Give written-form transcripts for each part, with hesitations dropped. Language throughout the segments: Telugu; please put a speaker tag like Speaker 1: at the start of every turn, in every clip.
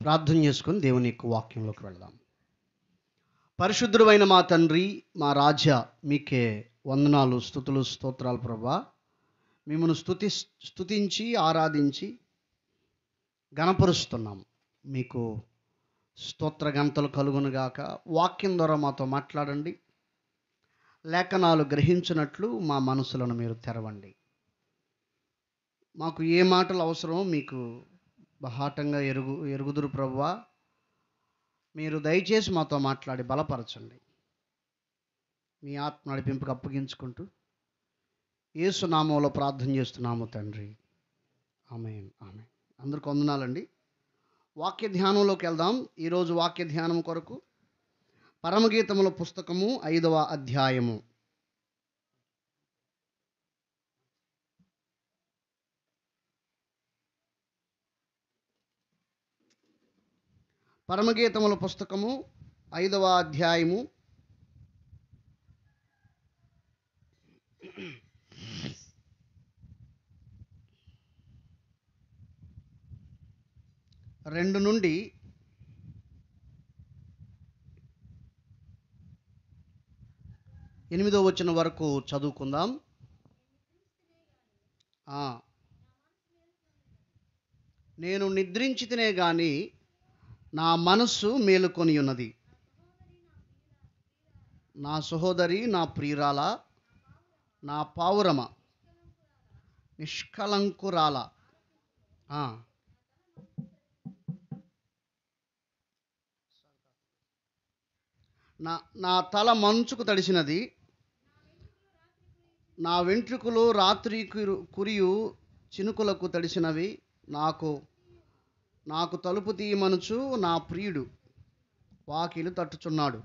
Speaker 1: ప్రార్థన చేసుకుని దేవుని యొక్క వాక్యంలోకి వెళదాం. పరిశుద్ధుడు అయిన మా తండ్రి, మా రాజా, మీకే వందనాలు, స్తుతులు, స్తోత్రాలు ప్రభా. మిమ్మల్ని స్తుతించి ఆరాధించి గణపరుస్తున్నాం. మీకు స్తోత్ర గంటలు కలుగునుగాక. వాక్యం ద్వారా మాతో మాట్లాడండి. లేఖనాలు గ్రహించినట్లు మా మనసులను మీరు తెరవండి. మాకు ఏ మాటలు అవసరమో మీకు బహాటంగా ఎరుగుదురు ప్రభువా. మీరు దయచేసి మాతో మాట్లాడి బలపరచండి. మీ ఆత్మ నడిపింపుకు అప్పగించుకుంటూ యేసు నామంలో ప్రార్థన చేస్తున్నాము తండ్రి. ఆమేన్, ఆమేన్. అందరికీ వందనాలండి. వాక్య ధ్యానంలోకి వెళ్దాం. ఈరోజు వాక్య ధ్యానం కొరకు పరమగీతముల పుస్తకము 5వ అధ్యాయము. పరమగీతముల పుస్తకము 5వ అధ్యాయము 2 నుండి 8వ వచనం వరకు చదువుకుందాం. నేను నిద్రించితినే గాని నా మనస్సు మేలుకొని ఉన్నది. నా సహోదరి, నా ప్రియురాల, నా పావురమ, నిష్కలంకురాల, నా తల మంచుకు తడిసినది, నా వెంట్రుకలు రాత్రి కురియు చినుకులకు తడిసినవి. నాకు తలుపు తీయమనుచు నా ప్రియుడు వాకిలు తట్టుచున్నాడు.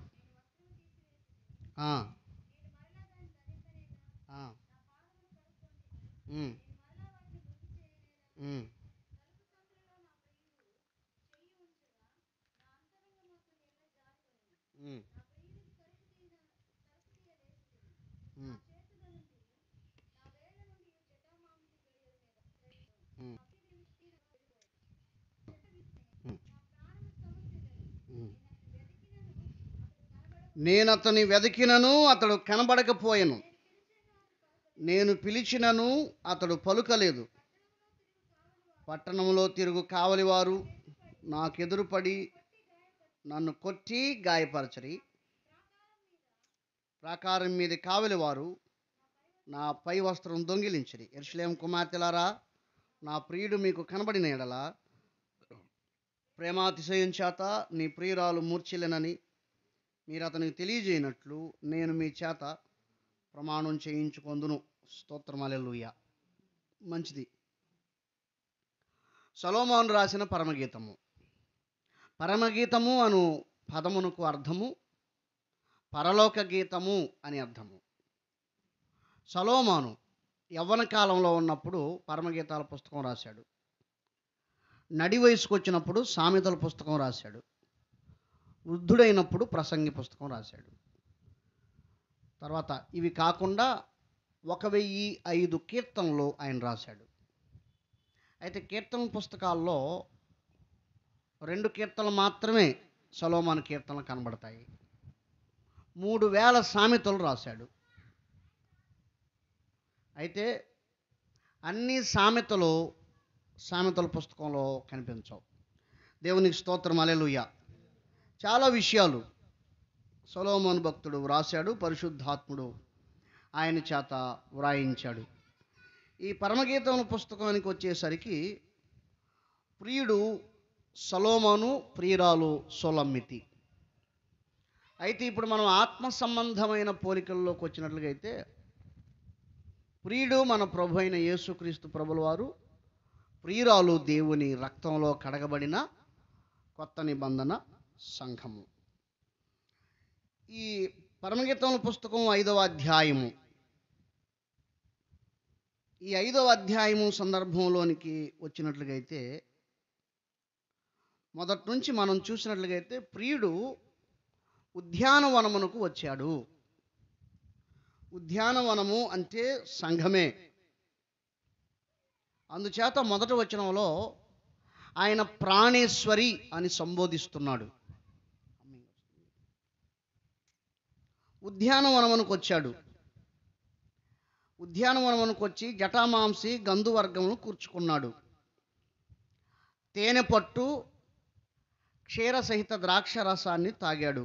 Speaker 1: నేనతని వెదికినను అతడు కనబడకపోయెను. నేను పిలిచినను అతడు పలుకలేదు. పట్టణంలో తిరుగు కావలివారు నాకెదురుపడి నన్ను కొట్టి గాయపరచరి. ప్రాకారం మీద కావలివారు నా పై వస్త్రం దొంగిలించిరి. యెరూషలేము కుమార్తెలారా, నా ప్రియుడు మీకు కనబడిన ఎడల ప్రేమాతిశయం చేత నీ ప్రియురాలు మూర్ఛిల్లెనని మీరు అతనికి తెలియజేయనట్లు నేను మీ చేత ప్రమాణం చేయించుకొందును. స్తోత్రం, హల్లెలూయా. మంచిది. సొలొమోను రాసిన పరమగీతము. పరమగీతము అను పదమునకు అర్థము పరలోక గీతము అని అర్థము. సొలొమోను యవ్వన కాలంలో ఉన్నప్పుడు పరమగీతాల పుస్తకం రాశాడు. నడి వయసుకు వచ్చినప్పుడు సామెతల పుస్తకం రాశాడు. వృద్ధుడైనప్పుడు ప్రసంగి పుస్తకం రాశాడు. తర్వాత ఇవి కాకుండా 1005 కీర్తనలు ఆయన రాశాడు. అయితే కీర్తన పుస్తకాల్లో 2 కీర్తనలు మాత్రమే సొలొమోను కీర్తనలు కనబడతాయి. 3000 సామెతలు రాశాడు. అయితే అన్ని సామెతల పుస్తకంలో కనిపించవు. దేవునికి స్తోత్రం, హల్లెలూయా. చాలా విషయాలు సొలొమోను భక్తుడు వ్రాశాడు. పరిశుద్ధాత్ముడు ఆయన చేత వ్రాయించాడు. ఈ పరమగీతముల పుస్తకానికి వచ్చేసరికి ప్రియుడు సొలొమోను, ప్రియురాలు సొలొమ్మితి. అయితే ఇప్పుడు మనం ఆత్మ సంబంధమైన పోలికల్లోకి వచ్చినట్లుగా అయితే ప్రియుడు మన ప్రభు అయిన యేసుక్రీస్తు ప్రభుల వారు, ప్రియురాలు దేవుని రక్తంలో కడగబడిన కొత్త నిబంధన సంఘము. ఈ పరమగీతముల పుస్తకం 5వ అధ్యాయము. ఈ 5వ అధ్యాయము సందర్భంలోనికి వచ్చినట్లుగా అయితే మొదటి నుంచి మనం చూసినట్లుగా అయితే ప్రియుడు ఉద్యానవనమునకు వచ్చాడు. ఉద్యానవనము అంటే సంఘమే. అందుచేత మొదటి వచనంలో ఆయన ప్రాణేశ్వరి అని సంబోధిస్తున్నాడు. ఉద్యానవనమునకు వచ్చాడు. ఉద్యానవనమునకు వచ్చి జటామాంసి గంధువర్గమును కూర్చుకున్నాడు. తేనె పట్టు క్షీరసహిత ద్రాక్ష రసాన్ని తాగాడు.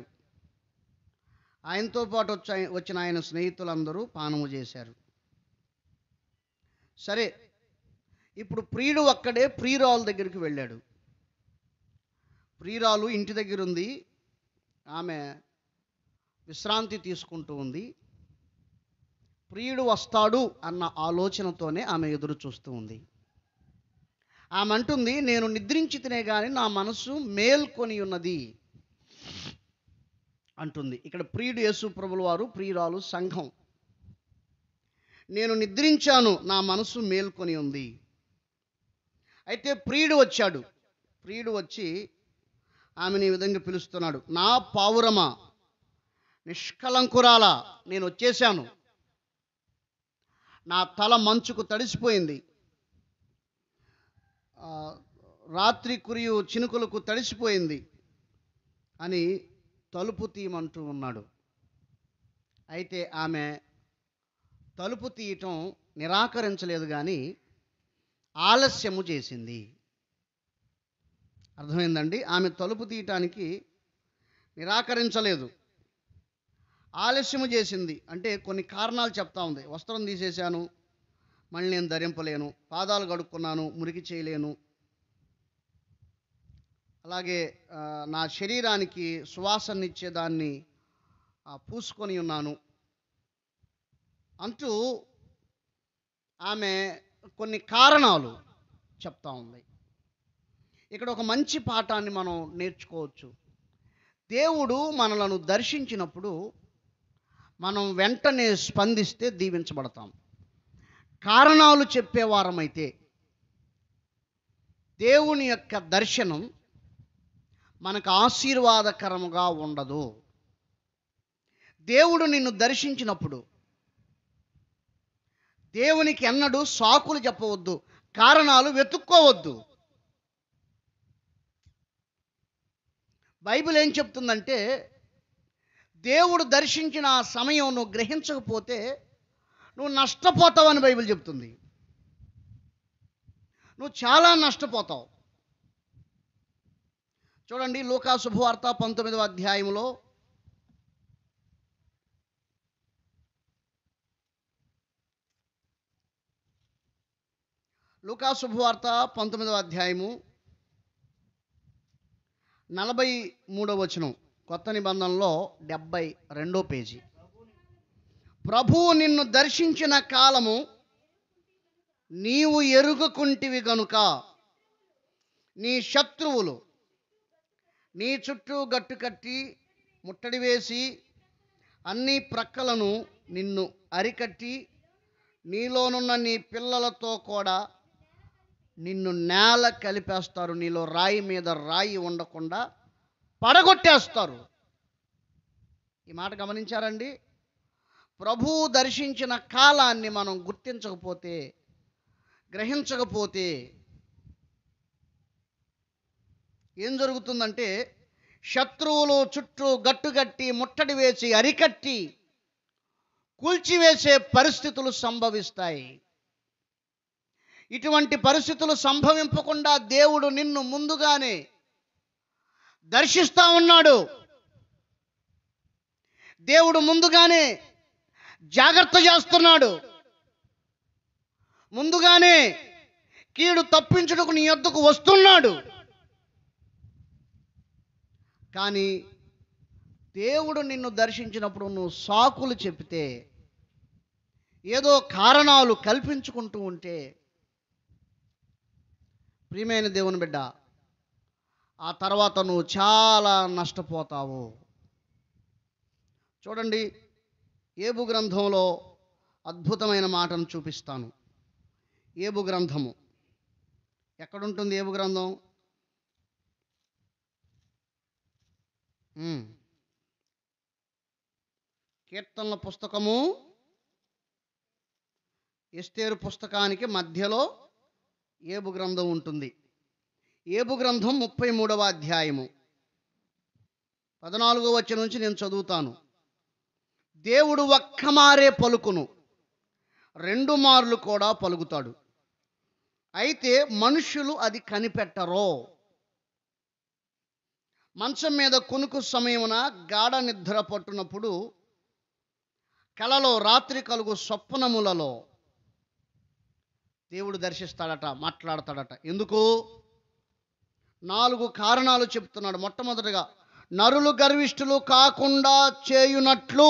Speaker 1: ఆయనతో పాటు వచ్చిన ఆయన స్నేహితులందరూ పానము చేశారు. సరే, ఇప్పుడు ప్రియుడు ఒక్కడే ప్రియురాలు దగ్గరికి వెళ్ళాడు. ప్రియురాలు ఇంటి దగ్గర ఉంది. ఆమె విశ్రాంతి తీసుకుంటూ ఉంది. ప్రియుడు వస్తాడు అన్న ఆలోచనతోనే ఆమె ఎదురు చూస్తూ ఉంది. ఆమె అంటుంది, నేను నిద్రించి తినే కానీ నా మనసు మేల్కొని ఉన్నది అంటుంది. ఇక్కడ ప్రియుడు యేసు ప్రభుల వారు, ప్రియురాలు సంఘం. నేను నిద్రించాను, నా మనసు మేల్కొని ఉంది. అయితే ప్రియుడు వచ్చాడు. ప్రియుడు వచ్చి ఆమెను ఈ విధంగా పిలుస్తున్నాడు, నా పావురమా, నిష్కలంకురాలా, నేను వచ్చేసాను. నా తల మంచుకు తడిసిపోయింది, రాత్రి కురియు చినుకులకు తడిసిపోయింది అని తలుపు తీయమంటూ ఉన్నాడు. అయితే ఆమె తలుపు తీయటం నిరాకరించలేదు, కానీ ఆలస్యము చేసింది. అర్థమైందండి? ఆమె తలుపు తీయటానికి నిరాకరించలేదు, ఆలస్యము చేసింది. అంటే కొన్ని కారణాలు చెప్తా ఉంది. వస్త్రం తీసేశాను, మళ్ళీ నేను ధరింపలేను, పాదాలు కడుక్కున్నాను, మురికి చేయలేను, అలాగే నా శరీరానికి సువాసననిచ్చేదాన్ని పూసుకొని ఉన్నాను అంటూ ఆమె కొన్ని కారణాలు చెప్తా ఉంది. ఇక్కడ ఒక మంచి పాఠాన్ని మనం నేర్చుకోవచ్చు. దేవుడు మనలను దర్శించినప్పుడు మనం వెంటనే స్పందిస్తే దీవించబడతాం. కారణాలు చెప్పేవారమైతే దేవుని యొక్క దర్శనం మనకు ఆశీర్వాదకరముగా ఉండదు. దేవుడు నిన్ను దర్శించినప్పుడు దేవునికి ఎన్నడూ సాకులు చెప్పవద్దు, కారణాలు వెతుక్కోవద్దు. బైబిల్ ఏం చెప్తుందంటే, దేవుడు దర్శించిన ఆ సమయం నువ్వు గ్రహించకపోతే నువ్వు నష్టపోతావని బైబిల్ చెప్తుంది. నువ్వు చాలా నష్టపోతావు. చూడండి, లూకా శుభవార్త 19వ అధ్యాయంలో లూకా శుభవార్త 19వ అధ్యాయము 43వ వచనం, కొత్త నిబంధనలో 72వ పేజీ. ప్రభువు నిన్ను దర్శించిన కాలము నీవు ఎరుగకుంటివి గనుక నీ శత్రువులు నీ చుట్టూ గట్టు కట్టి ముట్టడి వేసి అన్ని ప్రక్కలను నిన్ను అరికట్టి నీలోనున్న నీ పిల్లలతో కూడా నిన్ను నేల కలిపేస్తారు. నీలో రాయి మీద రాయి ఉండకుండా పడగొట్టేస్తారు. ఈ మాట గమనించారండి? ప్రభువు దర్శించిన కాలాన్ని మనం గుర్తించకపోతే, గ్రహించకపోతే ఏం జరుగుతుందంటే, శత్రువులు చుట్టూ గట్టుగట్టి ముట్టడి వేసి అరికట్టి కూల్చివేసే పరిస్థితులు సంభవిస్తాయి. ఇటువంటి పరిస్థితులు సంభవింపకుండా దేవుడు నిన్ను ముందుగానే దర్శిస్తా ఉన్నాడు. దేవుడు ముందుగానే జాగ్రత్త చేస్తున్నాడు. ముందుగానే కీడు తప్పించుటకు నీ యొద్దకు వస్తున్నాడు. కానీ దేవుడు నిన్ను దర్శించినప్పుడు నువ్వు సాకులు చెప్తే, ఏదో కారణాలు కల్పించుకుంటూ ఉంటే, ప్రియమైన దేవుని బిడ్డ, ఆ తర్వాత నువ్వు చాలా నష్టపోతావు. చూడండి, ఏబు గ్రంథంలో అద్భుతమైన మాటను చూపిస్తాను. ఏబు గ్రంథము ఎక్కడుంటుంది? ఏబు గ్రంథం కీర్తనల పుస్తకము ఎస్తేరు పుస్తకానికి మధ్యలో ఏబు గ్రంథం ఉంటుంది. ఏబు గ్రంథం 33వ అధ్యాయము 14వ వచనం నుంచి నేను చదువుతాను. దేవుడు ఒక్క మారే పలుకును, 2 మార్లు కూడా పలుకుతాడు, అయితే మనుషులు అది కనిపెట్టరో. మంచం మీద కునుకు సమయమున గాఢ నిద్ర పట్టునప్పుడు, కలలో రాత్రి కలుగు స్వప్నములలో దేవుడు దర్శిస్తాడట, మాట్లాడతాడట. ఎందుకు? 4 కారణాలు చెప్తున్నాడు. మొట్టమొదటిగా, నరులు గర్విష్ఠులు కాకుండా చేయునట్లు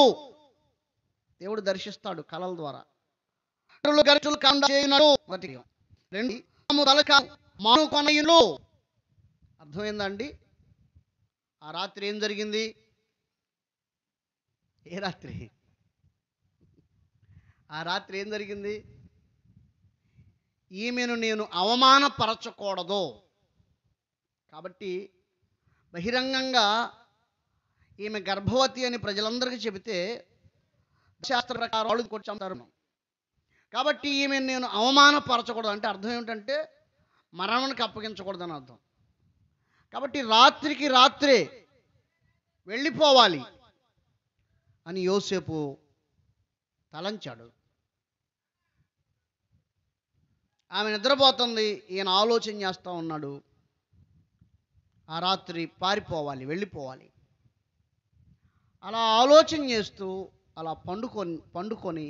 Speaker 1: దేవుడు దర్శిస్తాడు కలల ద్వారా. నరులు గర్విష్ఠులు కాకుండా చేయునట్లు. 2, మానుకొనయులు. అర్థమైందండి? ఆ రాత్రి ఏం జరిగింది? ఏ రాత్రి? ఆ రాత్రి ఏం జరిగింది? ఈమెను నేను అవమానపరచకూడదు కాబట్టి బహిరంగంగా ఈమె గర్భవతి అని ప్రజలందరికీ చెబితే శాస్త్ర ప్రకారం వాళ్ళు కొట్టారు. కాబట్టి ఈమెను నేను అవమానపరచకూడదు అంటే అర్థం ఏమిటంటే మరణానికి అప్పగించకూడదని అర్థం. కాబట్టి రాత్రికి రాత్రే వెళ్ళిపోవాలి అని యోసేపు తలంచాడు. ఆమె నిద్రపోతుంది, ఈయన ఆలోచన చేస్తూ ఉన్నాడు. ఆ రాత్రి పారిపోవాలి, వెళ్ళిపోవాలి. అలా ఆలోచన చేస్తూ అలా పండుకొని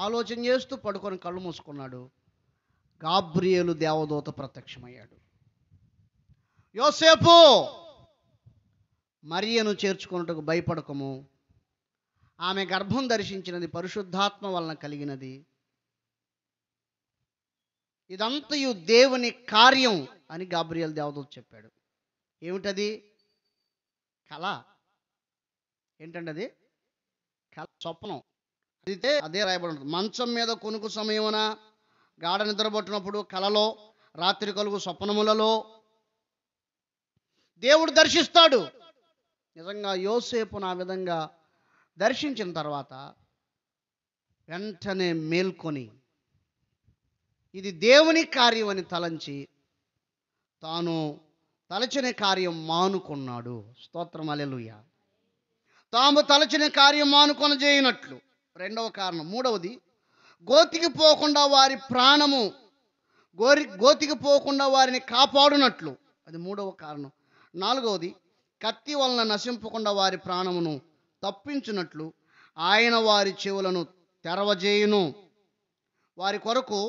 Speaker 1: ఆలోచన చేస్తూ పడుకొని కళ్ళు మూసుకున్నాడు. గాబ్రియేలు దేవదూత ప్రత్యక్షమయ్యాడు. యోసేపు, మరియను చేర్చుకొనుటకు భయపడకము, ఆమె గర్భం దర్శించినది పరిశుద్ధాత్మ వలన కలిగినది. ఇదంతయు దేవుని కార్యం అని గాబ్రియేలు దేవదూత చెప్పాడు. ఏమిటది? కళ. ఏంటండి అది? కళ, స్వప్నం. అయితే అదే రాయబడి ఉంటుంది. మంచం మీద కొనుకు సమయమున గాఢ నిద్రపట్టినప్పుడు, కలలో, రాత్రి కలుగు స్వప్నములలో దేవుడు దర్శిస్తాడు. నిజంగా యోసేపును ఆ విధంగా దర్శించిన తర్వాత వెంటనే మేల్కొని ఇది దేవుని కార్యం అని తలంచి తాను తలచిన కార్యం మానుకున్నాడు. స్తోత్రం, హల్లెలూయా. తాము తలచిన కార్యం మానుకొని చేయనట్లు. 2వ కారణం. 3వది, గోతికి పోకుండా వారి ప్రాణము గోతికి పోకుండా వారిని కాపాడునట్లు. అది 3వ కారణం. 4వది, కత్తి వలన నశింపకుండా వారి ప్రాణమును తప్పించునట్లు ఆయన వారి చెవులను తెరవజేయును, వారి కొరకు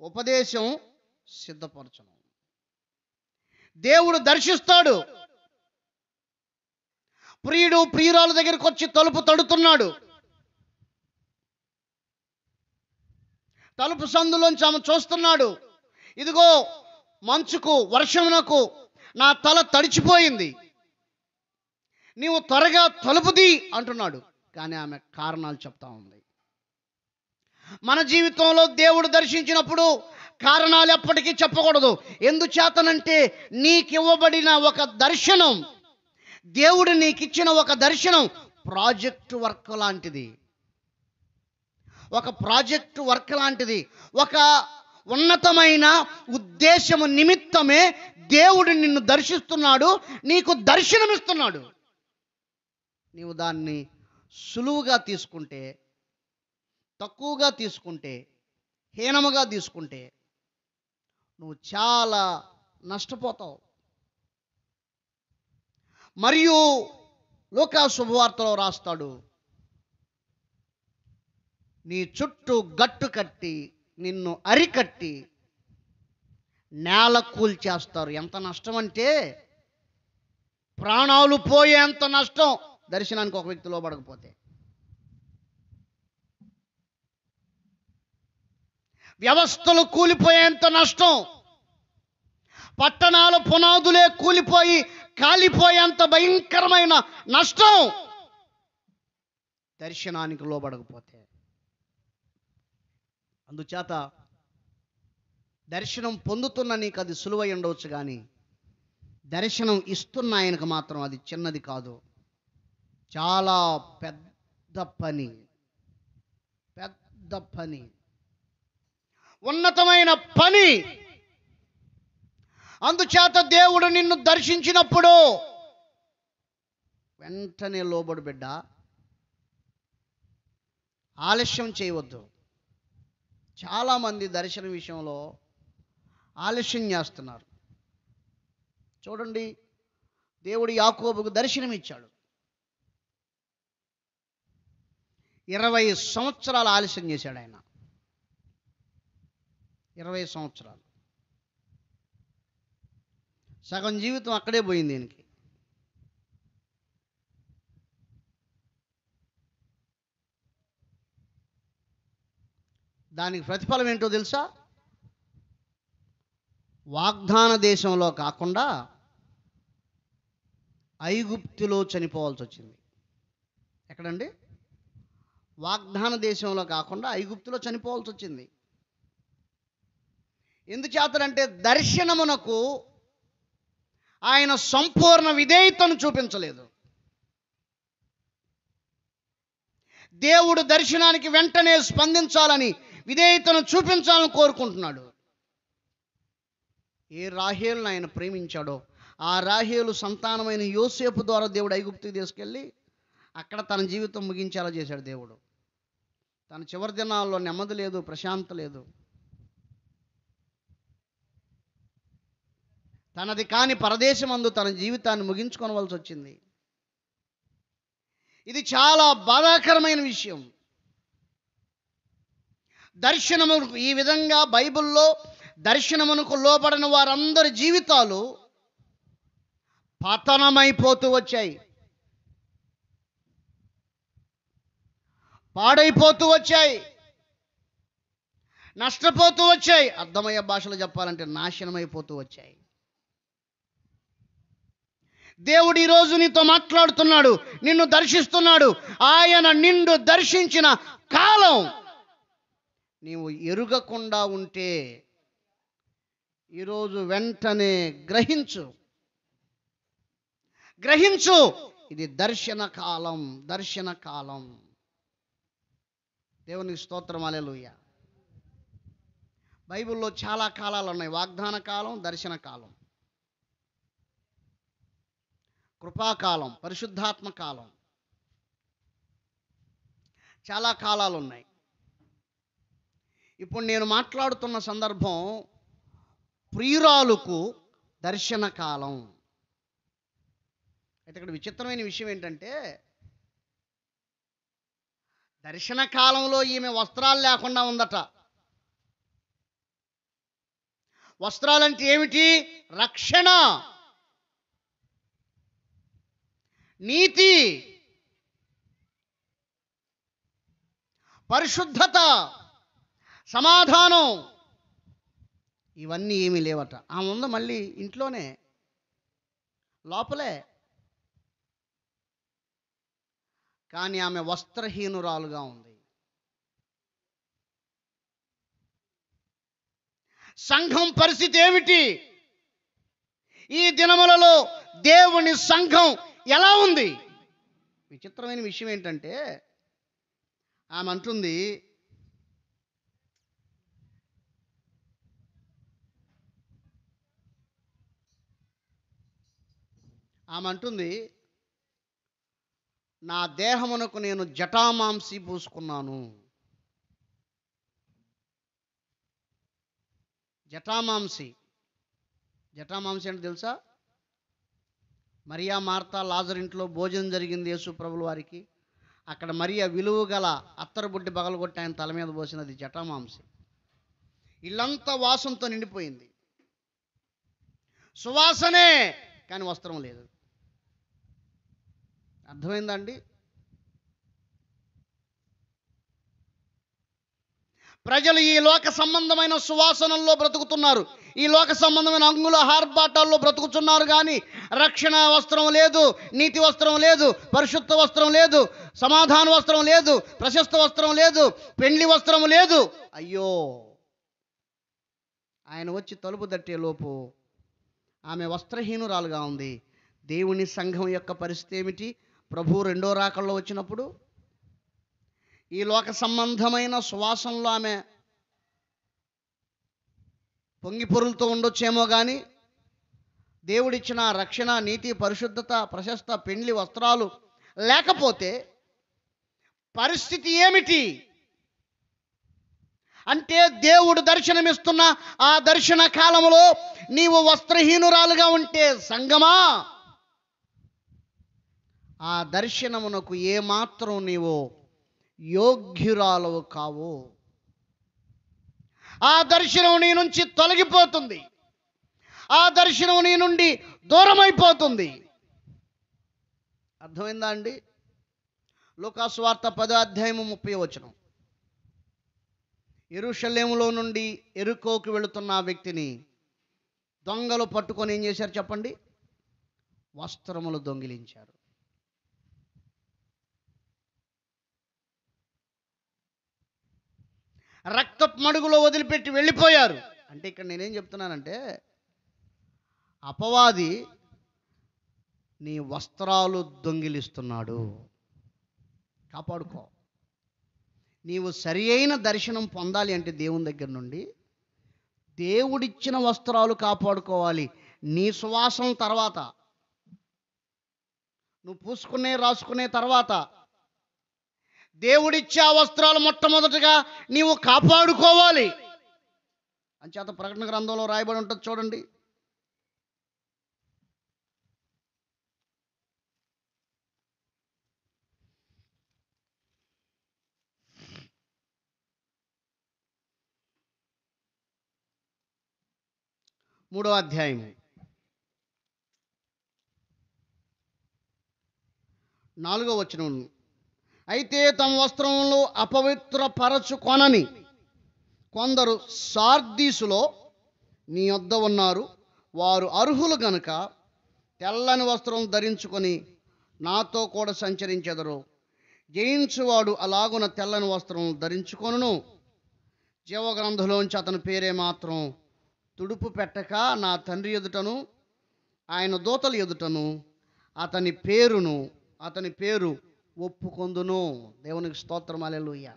Speaker 1: ఉపదేశం సిద్ధపరచును. దేవుడు దర్శిస్తాడు. ప్రియుడు ప్రియురాల దగ్గరికి వచ్చి తలుపు తడుతున్నాడు. తలుపు సందులోంచి ఆమె చూస్తున్నాడు. ఇదిగో మంచుకు, వర్షమునకు నా తల తడిచిపోయింది, నీవు త్వరగా తలుపుది అంటున్నాడు. కానీ ఆమె కారణాలు చెప్తా ఉంది. మన జీవితంలో దేవుడు దర్శించినప్పుడు కారణాలు ఎప్పటికీ చెప్పకూడదు. ఎందుచేతనంటే నీకివ్వబడిన ఒక దర్శనం, దేవుడు నీకిచ్చిన ఒక దర్శనం ప్రాజెక్టు వర్క్ లాంటిది. ఒక ప్రాజెక్టు వర్క్ లాంటిది. ఒక ఉన్నతమైన ఉద్దేశము నిమిత్తమే దేవుడు నిన్ను దర్శిస్తున్నాడు, నీకు దర్శనమిస్తున్నాడు. నీవు దాన్ని సులువుగా తీసుకుంటే, తక్కువగా తీసుకుంటే, హీనముగా తీసుకుంటే నువ్వు చాలా నష్టపోతావు. మరియు లూకా శుభవార్తలో రాస్తాడు, నీ చుట్టూ గట్టు కట్టి నిన్ను అరికట్టి నేల కూల్చేస్తారు. ఎంత నష్టం అంటే ప్రాణాలు పోయేంత నష్టం దర్శనానికి ఒక వ్యక్తి లోబడకపోతే. వ్యవస్థలు కూలిపోయేంత నష్టం, పట్టణాల పునాదులే కూలిపోయి కాలిపోయేంత భయంకరమైన నష్టం దర్శనానికి లోబడకపోతే. అందుచేత దర్శనం పొందుతున్న నీకు అది సులువై ఉండవచ్చు, కానీ దర్శనం ఇస్తున్న ఆయనకు మాత్రం అది చిన్నది కాదు, చాలా పెద్ద పని. పెద్ద పని, ఉన్నతమైన పని. అందుచేత దేవుడు నిన్ను దర్శించినప్పుడు వెంటనే లోబడు బిడ్డ, ఆలస్యం చేయవద్దు. చాలామంది దర్శన విషయంలో ఆలస్యం చేస్తున్నారు. చూడండి, దేవుడు యాకోబుకు దర్శనమిచ్చాడు. 20 సంవత్సరాలు ఆలస్యం చేశాడు ఆయన. 20 సంవత్సరాలు, సగం జీవితం అక్కడే పోయింది దీనికి. దానికి ప్రతిఫలం ఏంటో తెలుసా? వాగ్దాన దేశంలో కాకుండా ఐగుప్తులో చనిపోవాల్సి వచ్చింది. ఎక్కడండి? వాగ్దాన దేశంలో కాకుండా ఐగుప్తులో చనిపోవాల్సి వచ్చింది. ఎందుచేతనంటే దర్శనమునకు ఆయన సంపూర్ణ విధేయతను చూపించలేదు. దేవుడు దర్శనానికి వెంటనే స్పందించాలని, విధేయతను చూపించాలని కోరుకుంటున్నాడు. ఏ రాహేలును ఆయన ప్రేమించాడో ఆ రాహేలు సంతానమైన యోసేపు ద్వారా దేవుడు ఐగుప్తుకి తీసుకెళ్ళి అక్కడ తన జీవితం ముగించేలా చేశాడు దేవుడు. తన చివరి దినాల్లో నెమ్మది లేదు, ప్రశాంత లేదు. తనది కాని పరదేశమందు తన జీవితాన్ని ముగించుకోవలసి వచ్చింది. ఇది చాలా బాధాకరమైన విషయం. దర్శనమునకు ఈ విధంగా బైబిల్లో దర్శనమునకు లోబడిన వారందరి జీవితాలు పతనమైపోతూ వచ్చాయి, పాడైపోతూ వచ్చాయి, నష్టపోతూ వచ్చాయి. అర్థమయ్యే భాషలో చెప్పాలంటే నాశనమైపోతూ వచ్చాయి. దేవుడు ఈరోజు నీతో మాట్లాడుతున్నాడు, నిన్ను దర్శిస్తున్నాడు. ఆయన నిన్ను దర్శించిన కాలం నీవు ఎరుగకుండా ఉంటే ఈరోజు వెంటనే గ్రహించు. ఇది దర్శన కాలం, దర్శన కాలం. దేవునికి స్తోత్రం, హల్లెలూయా. బైబిల్లో చాలా కాలాలు ఉన్నాయి. వాగ్దాన కాలం, దర్శన కాలం, కృపాకాలం, పరిశుద్ధాత్మ కాలం. చాలా కాలాలు ఉన్నాయి. ఇప్పుడు నేను మాట్లాడుతున్న సందర్భం ప్రియురాలుకు దర్శన కాలం. అయితే ఇక్కడ విచిత్రమైన విషయం ఏంటంటే, దర్శన కాలంలో ఈమె వస్త్రాలు లేకుండా ఉందట. వస్త్రాలంటే ఏమిటి? రక్షణ, నీతి, పరిశుద్ధత, సమాధానం, ఇవన్నీ ఏమీ లేవట. ఆమె ఉంది మళ్ళీ ఇంట్లోనే, లోపలే. కానీ ఆమె వస్త్రహీనురాలుగా ఉంది. సంఘం పరిస్థితి ఏమిటి? ఈ దినములలో దేవుని సంఘం ఎలా ఉంది? విచిత్రమైన విషయం ఏంటంటే, ఆమె అంటుంది, నా దేహమునకు నేను జటామాంసి పూసుకున్నాను. జటామాంసి అంటే తెలుసా? మరియా, మార్తా, లాజరు ఇంట్లో భోజనం జరిగింది యేసు ప్రభుల వారికి. అక్కడ మరియా విలువ గల అత్తరు బుడ్డి పగలగొట్టి ఆయన తల మీద పోసినది జటామాంసి. ఇల్లంతా వాసనతో నిండిపోయింది. సువాసనే, కానీ వస్త్రం లేదు. అర్థమైందండి? ప్రజలు ఈ లోక సంబంధమైన సువాసనల్లో బ్రతుకుతున్నారు, ఈ లోక సంబంధమైన అంగుల హార్బాటాల్లో బ్రతుకుతున్నారు. కానీ రక్షణ వస్త్రం లేదు, నీతి వస్త్రం లేదు, పరిశుద్ధ వస్త్రం లేదు, సమాధాన వస్త్రం లేదు, ప్రశస్త వస్త్రం లేదు, పెండ్లి వస్త్రం లేదు. అయ్యో, ఆయన వచ్చి తలుపు తట్టే లోపు ఆమె వస్త్రహీనురాలుగా ఉంది. దేవుని సంఘం యొక్క పరిస్థితి ఏమిటి? ప్రభు రెండో రాకల్లో వచ్చినప్పుడు ఈ లోక సంబంధమైన సువాసనలో ఆమె పొంగి పొరులతో ఉండొచ్చేమో కానీ దేవుడిచ్చిన రక్షణ, నీతి, పరిశుద్ధత, ప్రశస్త పెండ్లి వస్త్రాలు లేకపోతే పరిస్థితి ఏమిటి అంటే, దేవుడు దర్శనమిస్తున్న ఆ దర్శన కాలంలో నీవు వస్త్రహీనురాలుగా ఉంటే సంగమా, ఆ దర్శనమునకు ఏమాత్రం నీవు యోగ్యురాలవు కావు. ఆ దర్శనం నీ నుంచి తొలగిపోతుంది. ఆ దర్శనం నీ నుండి దూరమైపోతుంది. అర్థమైందా అండి? లూకాసు వార్త 10:30 యెరూషలేములో నుండి యెరికోకు వెళుతున్న ఆ వ్యక్తిని దొంగలు పట్టుకొని ఏం చేశారు చెప్పండి? వస్త్రములు దొంగిలించారు. రక్తపు మడుగులో వదిలిపెట్టి వెళ్ళిపోయారు. అంటే ఇక్కడ నేనేం చెప్తున్నానంటే, అపవాది నీ వస్త్రాలు దొంగిలిస్తున్నాడు. కాపాడుకో. నీవు సరి అయిన దర్శనం పొందాలి అంటే దేవుని దగ్గర నుండి దేవుడిచ్చిన వస్త్రాలు కాపాడుకోవాలి. నీ సువాసన తర్వాత, నువ్వు పూసుకునే రాసుకునే తర్వాత దేవుడిచ్చే ఆ వస్త్రాలు మొట్టమొదటిగా నీవు కాపాడుకోవాలి. అంచేత ప్రకటన గ్రంథంలో రాయబడి ఉంటుంది చూడండి. మూడో అధ్యాయం 4వ అయితే తమ వస్త్రములు అపవిత్రపరచుకొనని కొందరు సార్దీసులో నీ యొద్ద ఉన్నారు. వారు అర్హులు గనుక తెల్లని వస్త్రం ధరించుకొని నాతో కూడా సంచరించెదరు. జయించువాడు అలాగున తెల్లని వస్త్రం ధరించుకొనును. జీవగ్రంథంలోంచి అతని పేరే మాత్రం తుడుపు పెట్టక నా తండ్రి ఎదుటను ఆయన దూతల ఎదుటను అతని పేరు ఒప్పుకొందును. దేవునికి స్తోత్రం, హల్లెలూయా.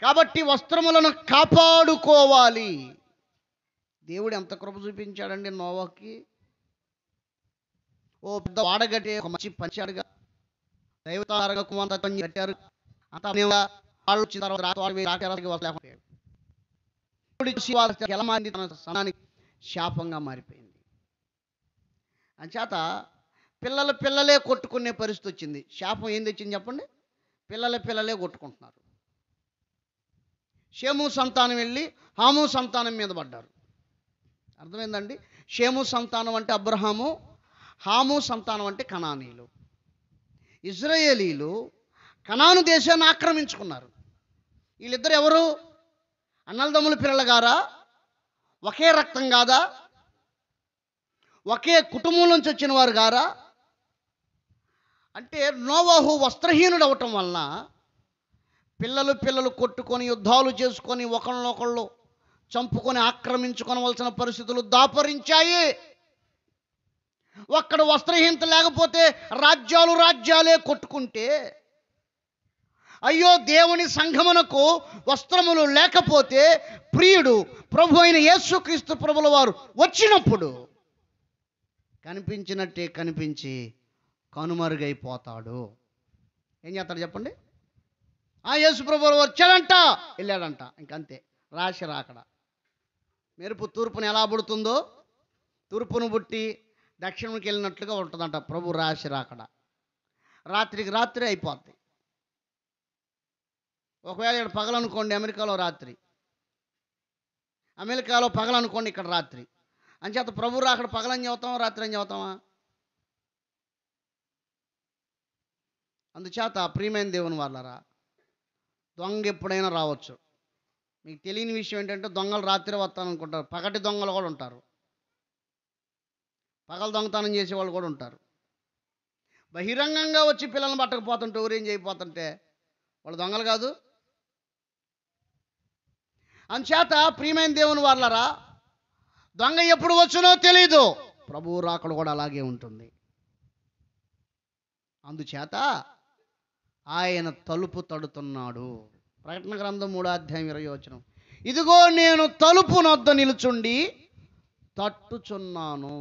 Speaker 1: కాబట్టి వస్త్రములను కాపాడుకోవాలి. దేవుడు ఎంత కృప చూపించాడండి నోవాకి. ఓ పెద్ద వాడగట్టే ఒక మంచి పంచాడుగా దైవతారగా కట్టారు. అంతా వాళ్ళు వచ్చిన తర్వాత తన సనానికి శాపంగా మారిపోయింది. అంచేత పిల్లలే కొట్టుకునే పరిస్థితి వచ్చింది. శాపం ఏం తెచ్చింది చెప్పండి? పిల్లలే కొట్టుకుంటున్నారు. షేము సంతానం వెళ్ళి హాము సంతానం మీద పడ్డారు. అర్థమైందండి? షేము సంతానం అంటే అబ్రహాము, హాము సంతానం అంటే కనానీయులు. ఇజ్రాయేలీలు కనాను దేశాన్ని ఆక్రమించుకున్నారు. వీళ్ళిద్దరు ఎవరు? అన్నలదమ్ముల పిల్లలు గారా? ఒకే రక్తం కాదా? ఒకే కుటుంబం నుంచి వచ్చిన వారు గారా? అంటే నోవాహు వస్త్రహీనుడు అవటం వలన పిల్లలు కొట్టుకొని యుద్ధాలు చేసుకొని ఒకళ్ళనొకళ్ళు చంపుకొని ఆక్రమించుకోవలసిన పరిస్థితులు దాపరించాయి. ఒక్కడ వస్త్రహీనత లేకపోతే రాజ్యాలే కొట్టుకుంటే, అయ్యో దేవుని సంఘమునకు వస్త్రములు లేకపోతే ప్రియుడు ప్రభు అయిన యేసుక్రీస్తు ప్రభుల వారు వచ్చినప్పుడు కనిపించినట్టే కనిపించి కనుమరుగైపోతాడు. ఏం చేస్తాడు చెప్పండి? ఆ యేసు ప్రభుల వారు వచ్చాడంట, వెళ్ళాడంట, ఇంకంతే. రాశి రాకడ. మెరుపు తూర్పును ఎలా పుడుతుందో తూర్పును పుట్టి దక్షిణంకి వెళ్ళినట్లుగా ఉంటుందంట ప్రభు రాశి రాకడ. రాత్రికి రాత్రి అయిపోద్ది. ఒకవేళ ఇక్కడ పగలనుకోండి, అమెరికాలో రాత్రి, అమెరికాలో పగలనుకోండి, ఇక్కడ రాత్రి. అంచేత ప్రభు రాకడ పగలని చెబుతామా, రాత్రి అని చెబుతామా? అందుచేత ప్రియమైన దేవుని వాళ్ళరా, దొంగ ఎప్పుడైనా రావచ్చు. మీకు తెలియని విషయం ఏంటంటే దొంగలు రాత్రి వస్తాననుకుంటారు. పగటి దొంగలు కూడా ఉంటారు. పగలు దొంగతనం చేసేవాళ్ళు కూడా ఉంటారు. బహిరంగంగా వచ్చి పిల్లల్ని పట్టకపోతుంటే, ఊరేం చేయకపోతుంటే వాళ్ళు దొంగలు కాదు. అంచేత ప్రియమైన దేవుని వాళ్ళరా, దొంగ ఎప్పుడు వచ్చునో తెలీదు. ప్రభువు రాకడ కూడా అలాగే ఉంటుంది. అందుచేత ఆయన తలుపు తడుతున్నాడు. ప్రకటన గ్రంథం 3:20 ఇదిగో నేను తలుపు నొద్ద నిలుచుండి తట్టుచున్నాను.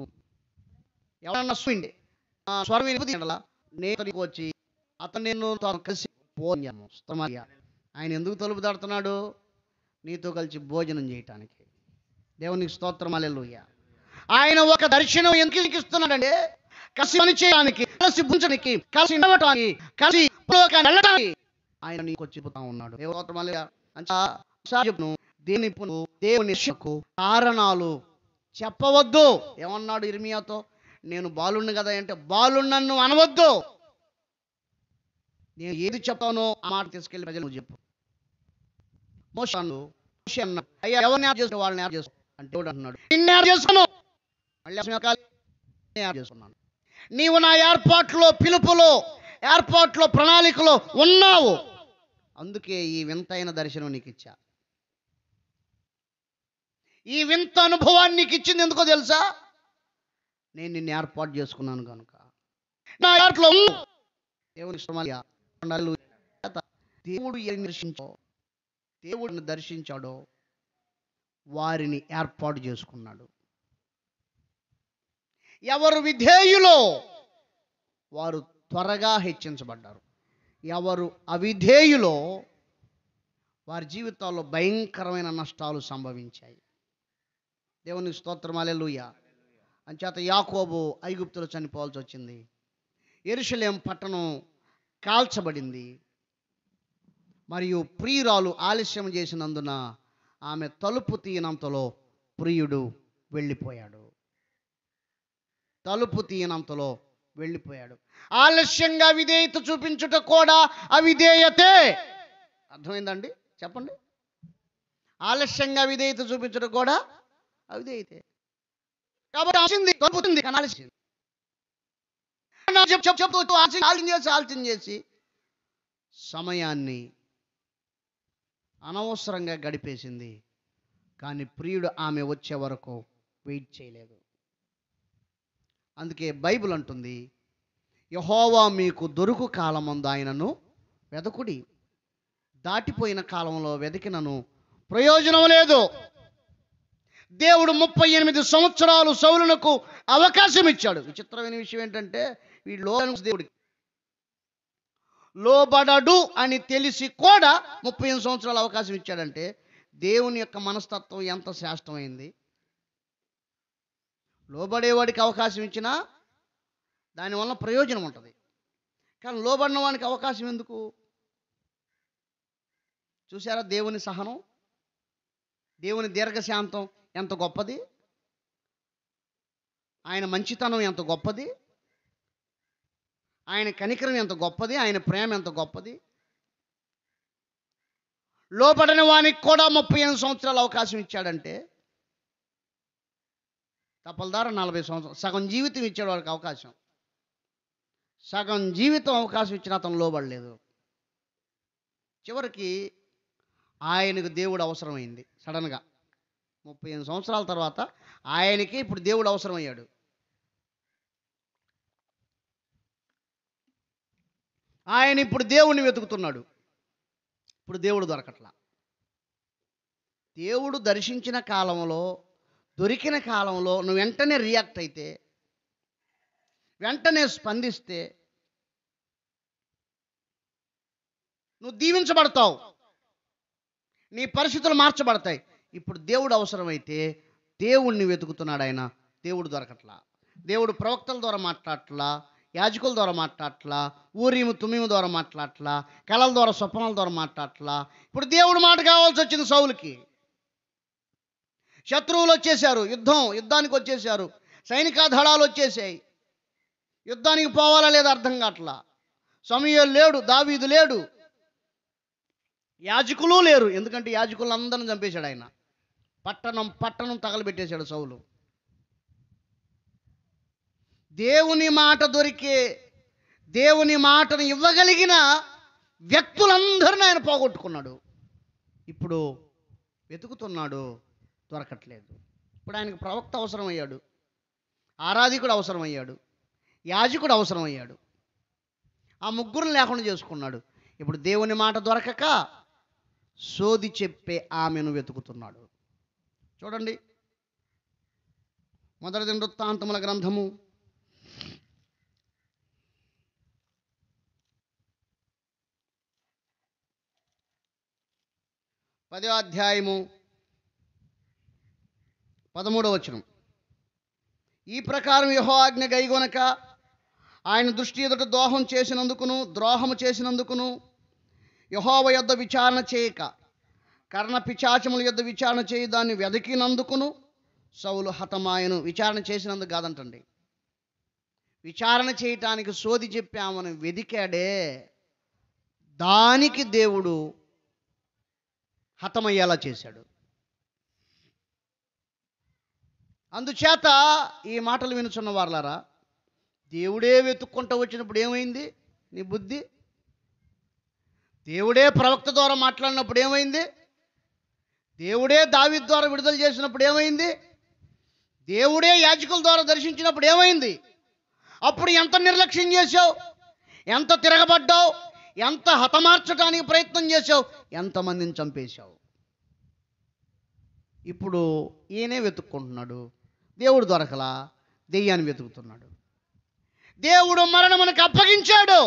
Speaker 1: ఎవరన్నా స్విండి స్వరం వినిపించలా నేను వచ్చి అతను నేను కలిసి భోజనం ఆయన ఎందుకు తలుపు దాడుతున్నాడు? నీతో కలిసి భోజనం చేయటానికి. దేవునికి స్తోత్రం, హల్లెలూయా. ఆయన ఒక దర్శనం ఎందుకు ఇస్తున్నాడంటే కలిసి పని చేయడానికి, కలిసి ఉంచడానికి, కలిసి నడవటానికి, కలిసి వెళ్ళడానికి ఆయన నీకు వచ్చి చెబుతా ఉన్నాడు. దేవుని కారణాలు చెప్పవద్దు. ఏమన్నాడు ఇర్మియాతో? నేను బాలుణ్ణి కదా అంటే బాలుణ్ణను అనవద్దు. నేను ఏది చెప్తానో ఆ మాట తీసుకెళ్ళి ప్రజలు నువ్వు చెప్పు. మోషే అన్నాడు, అయ్యా ఎవరిని యాడ్ చేసుకో, వాళ్ళని యాడ్ చేసుకో అంటే అంటున్నాడు, నిన్ను యాడ్ చేసుకున్నాను. మళ్ళీ చేసుకున్నాను. నీవు నా ఏర్పాట్లో, పిలుపులో, ఏర్పాట్లో, ప్రణాళికలో ఉన్నావు. అందుకే ఈ వింతైన దర్శనం నీకు ఇచ్చా. ఈ వింత అనుభవాన్ని నీకు ఇచ్చింది ఎందుకో తెలుసా? నేను నిన్ను ఏర్పాటు చేసుకున్నాను కనుక. నా ఏర్పాట్లో దేవుడిని దర్శించాడో వారిని ఏర్పాటు చేసుకున్నాడు. ఎవరు విధేయులో వారు త్వరగా హెచ్చించబడ్డారు. ఎవరు అవిధేయులో వారి జీవితాల్లో భయంకరమైన నష్టాలు సంభవించాయి. దేవునికి స్తోత్రం, హల్లెలూయా. అంచేత యాకోబు ఐగుప్తులో చనిపోవాల్సి వచ్చింది. యెరూషలేం పట్టణం కాల్చబడింది. మరియు ప్రియురాలు ఆలస్యం చేసినందున ఆమె తలుపు తీయనంతలో ప్రియుడు వెళ్ళిపోయాడు. తలుపు తీయనంతలో వెళ్ళిపోయాడు. ఆలస్యంగా విధేయత చూపించుట కూడా అవిధేయతే. అర్థమైందండి? చెప్పండి. ఆలస్యంగా విధేయత చూపించుట కూడా అవిధేయతే. కాబట్టి ఆలోచన చేసి సమయాన్ని అనవసరంగా గడిపేసింది. కానీ ప్రియుడు ఆమె వచ్చే వరకు వెయిట్ చేయలేదు. అందుకే బైబిల్ అంటుంది, యెహోవా మీకు దొరుకు కాలమందు ఆయనను వెదకుడి, దాటిపోయిన కాలంలో వెతికినను ప్రయోజనం లేదు. దేవుడు 38 సంవత్సరాలు సౌలునకు అవకాశం ఇచ్చాడు. విచిత్రమైన విషయం ఏంటంటే వీళ్ళు దేవుడికి లోబడడు అని తెలిసి కూడా 38 సంవత్సరాలు అవకాశం ఇచ్చాడంటే దేవుని యొక్క మనస్తత్వం ఎంత శ్రేష్టమైంది. లోబడేవాడికి అవకాశం ఇచ్చినా దానివల్ల ప్రయోజనం ఉంటుంది. కానీ లోబడిన వానికి అవకాశం ఎందుకు? చూసారా దేవుని సహనం, దేవుని దీర్ఘశాంతం ఎంత గొప్పది, ఆయన మంచితనం ఎంత గొప్పది, ఆయన కనికరం ఎంత గొప్పది, ఆయన ప్రేమ ఎంత గొప్పది. లోబడిన వానికి కూడా 38 సంవత్సరాలు అవకాశం ఇచ్చాడంటే తప్పలదార 40 సంవత్సరాలు, సగం జీవితం ఇచ్చాడు వాడికి అవకాశం. సగం జీవితం అవకాశం ఇచ్చిన అతను లోబడలేదు. చివరికి ఆయనకు దేవుడు అవసరమైంది. సడన్గా 38 సంవత్సరాల తర్వాత ఆయనకి ఇప్పుడు దేవుడు అవసరమయ్యాడు. ఆయన ఇప్పుడు దేవుణ్ణి వెతుకుతున్నాడు. ఇప్పుడు దేవుడు దొరకట్లా. దేవుడు దర్శించిన కాలంలో, దొరికిన కాలంలో నువ్వు వెంటనే రియాక్ట్ అయితే, వెంటనే స్పందిస్తే నువ్వు దీవించబడతావు, నీ పరిస్థితులు మార్చబడతాయి. ఇప్పుడు దేవుడు అవసరమైతే దేవుణ్ణి వెతుకుతున్నాడు ఆయన. దేవుడు దొరకట్లా. దేవుడు ప్రవక్తల ద్వారా మాట్లాడట్లా, యాజకుల ద్వారా మాట్లాడట్లా, ఊరీము తుమ్మిము ద్వారా మాట్లాడట్లా, కళల ద్వారా స్వప్నాల ద్వారా మాట్లాడట్లా. ఇప్పుడు దేవుడు మాట కావాల్సి వచ్చింది సౌలుకి. శత్రువులు వచ్చేసారు, యుద్ధానికి వచ్చేసారు, సైనిక దళాలు వచ్చేసాయి. యుద్ధానికి పోవాలా లేదా అర్థం కావట్లా. సమూయేలు లేడు, దావీదు లేడు, యాజకులు లేరు. ఎందుకంటే యాజకులందరిని చంపేశాడు ఆయన. పట్టణం తగలబెట్టేశాడు సౌలు. దేవుని మాట దొరికే, దేవుని మాటను ఇవ్వగలిగిన వ్యక్తులందరినీ ఆయన పోగొట్టుకున్నాడు. ఇప్పుడు వెతుకుతున్నాడు, దొరకట్లేదు. ఇప్పుడు ఆయనకు ప్రవక్త అవసరమయ్యాడు, ఆరాధికుడు అవసరమయ్యాడు, యాజకుడు అవసరమయ్యాడు. ఆ ముగ్గురుని లేకుండా చేసుకున్నాడు. ఇప్పుడు దేవుని మాట దొరకక సోది చెప్పే ఆమెను వెతుకుతున్నాడు. చూడండి, మొదటి దినవృత్తాంతముల గ్రంథము 10వ అధ్యాయము 13వ వచనం. ఈ ప్రకారం యెహోవా ఆజ్ఞ గైకొనక ఆయన దృష్టి ఎదుట ద్రోహము చేసినందుకును యెహోవా యొద్ద విచారణ చేయక కర్ణ పిశాచముల యొద్ద విచారణ చేయి దాన్ని వెతికినందుకును సౌలు హతమాయను. విచారణ చేసినందుకు కాదంటండి, విచారణ చేయటానికి సోది చెప్పామని వెదికాడే దానికి దేవుడు హతమయ్యేలా చేశాడు. అందుచేత ఈ మాటలు వినుచున్న వారలారా, దేవుడే వెతుక్కుంటూ వచ్చినప్పుడు ఏమైంది నీ బుద్ధి? దేవుడే ప్రవక్త ద్వారా మాట్లాడినప్పుడు ఏమైంది? దేవుడే దావీదు ద్వారా విడుదల చేసినప్పుడు ఏమైంది? దేవుడే యాజకుల ద్వారా దర్శించినప్పుడు ఏమైంది? అప్పుడు ఎంత నిర్లక్ష్యం చేశావు, ఎంత తిరగబడ్డావు, ఎంత హతమార్చడానికి ప్రయత్నం చేశావు, ఎంతమందిని చంపేశావు. ఇప్పుడు ఈయనే వెతుక్కుంటున్నాడు, దేవుడు దొరకలా, దెయ్యాన్ని వెతుకుతున్నాడు. దేవుడు మరణమునకు అప్పగించాడు.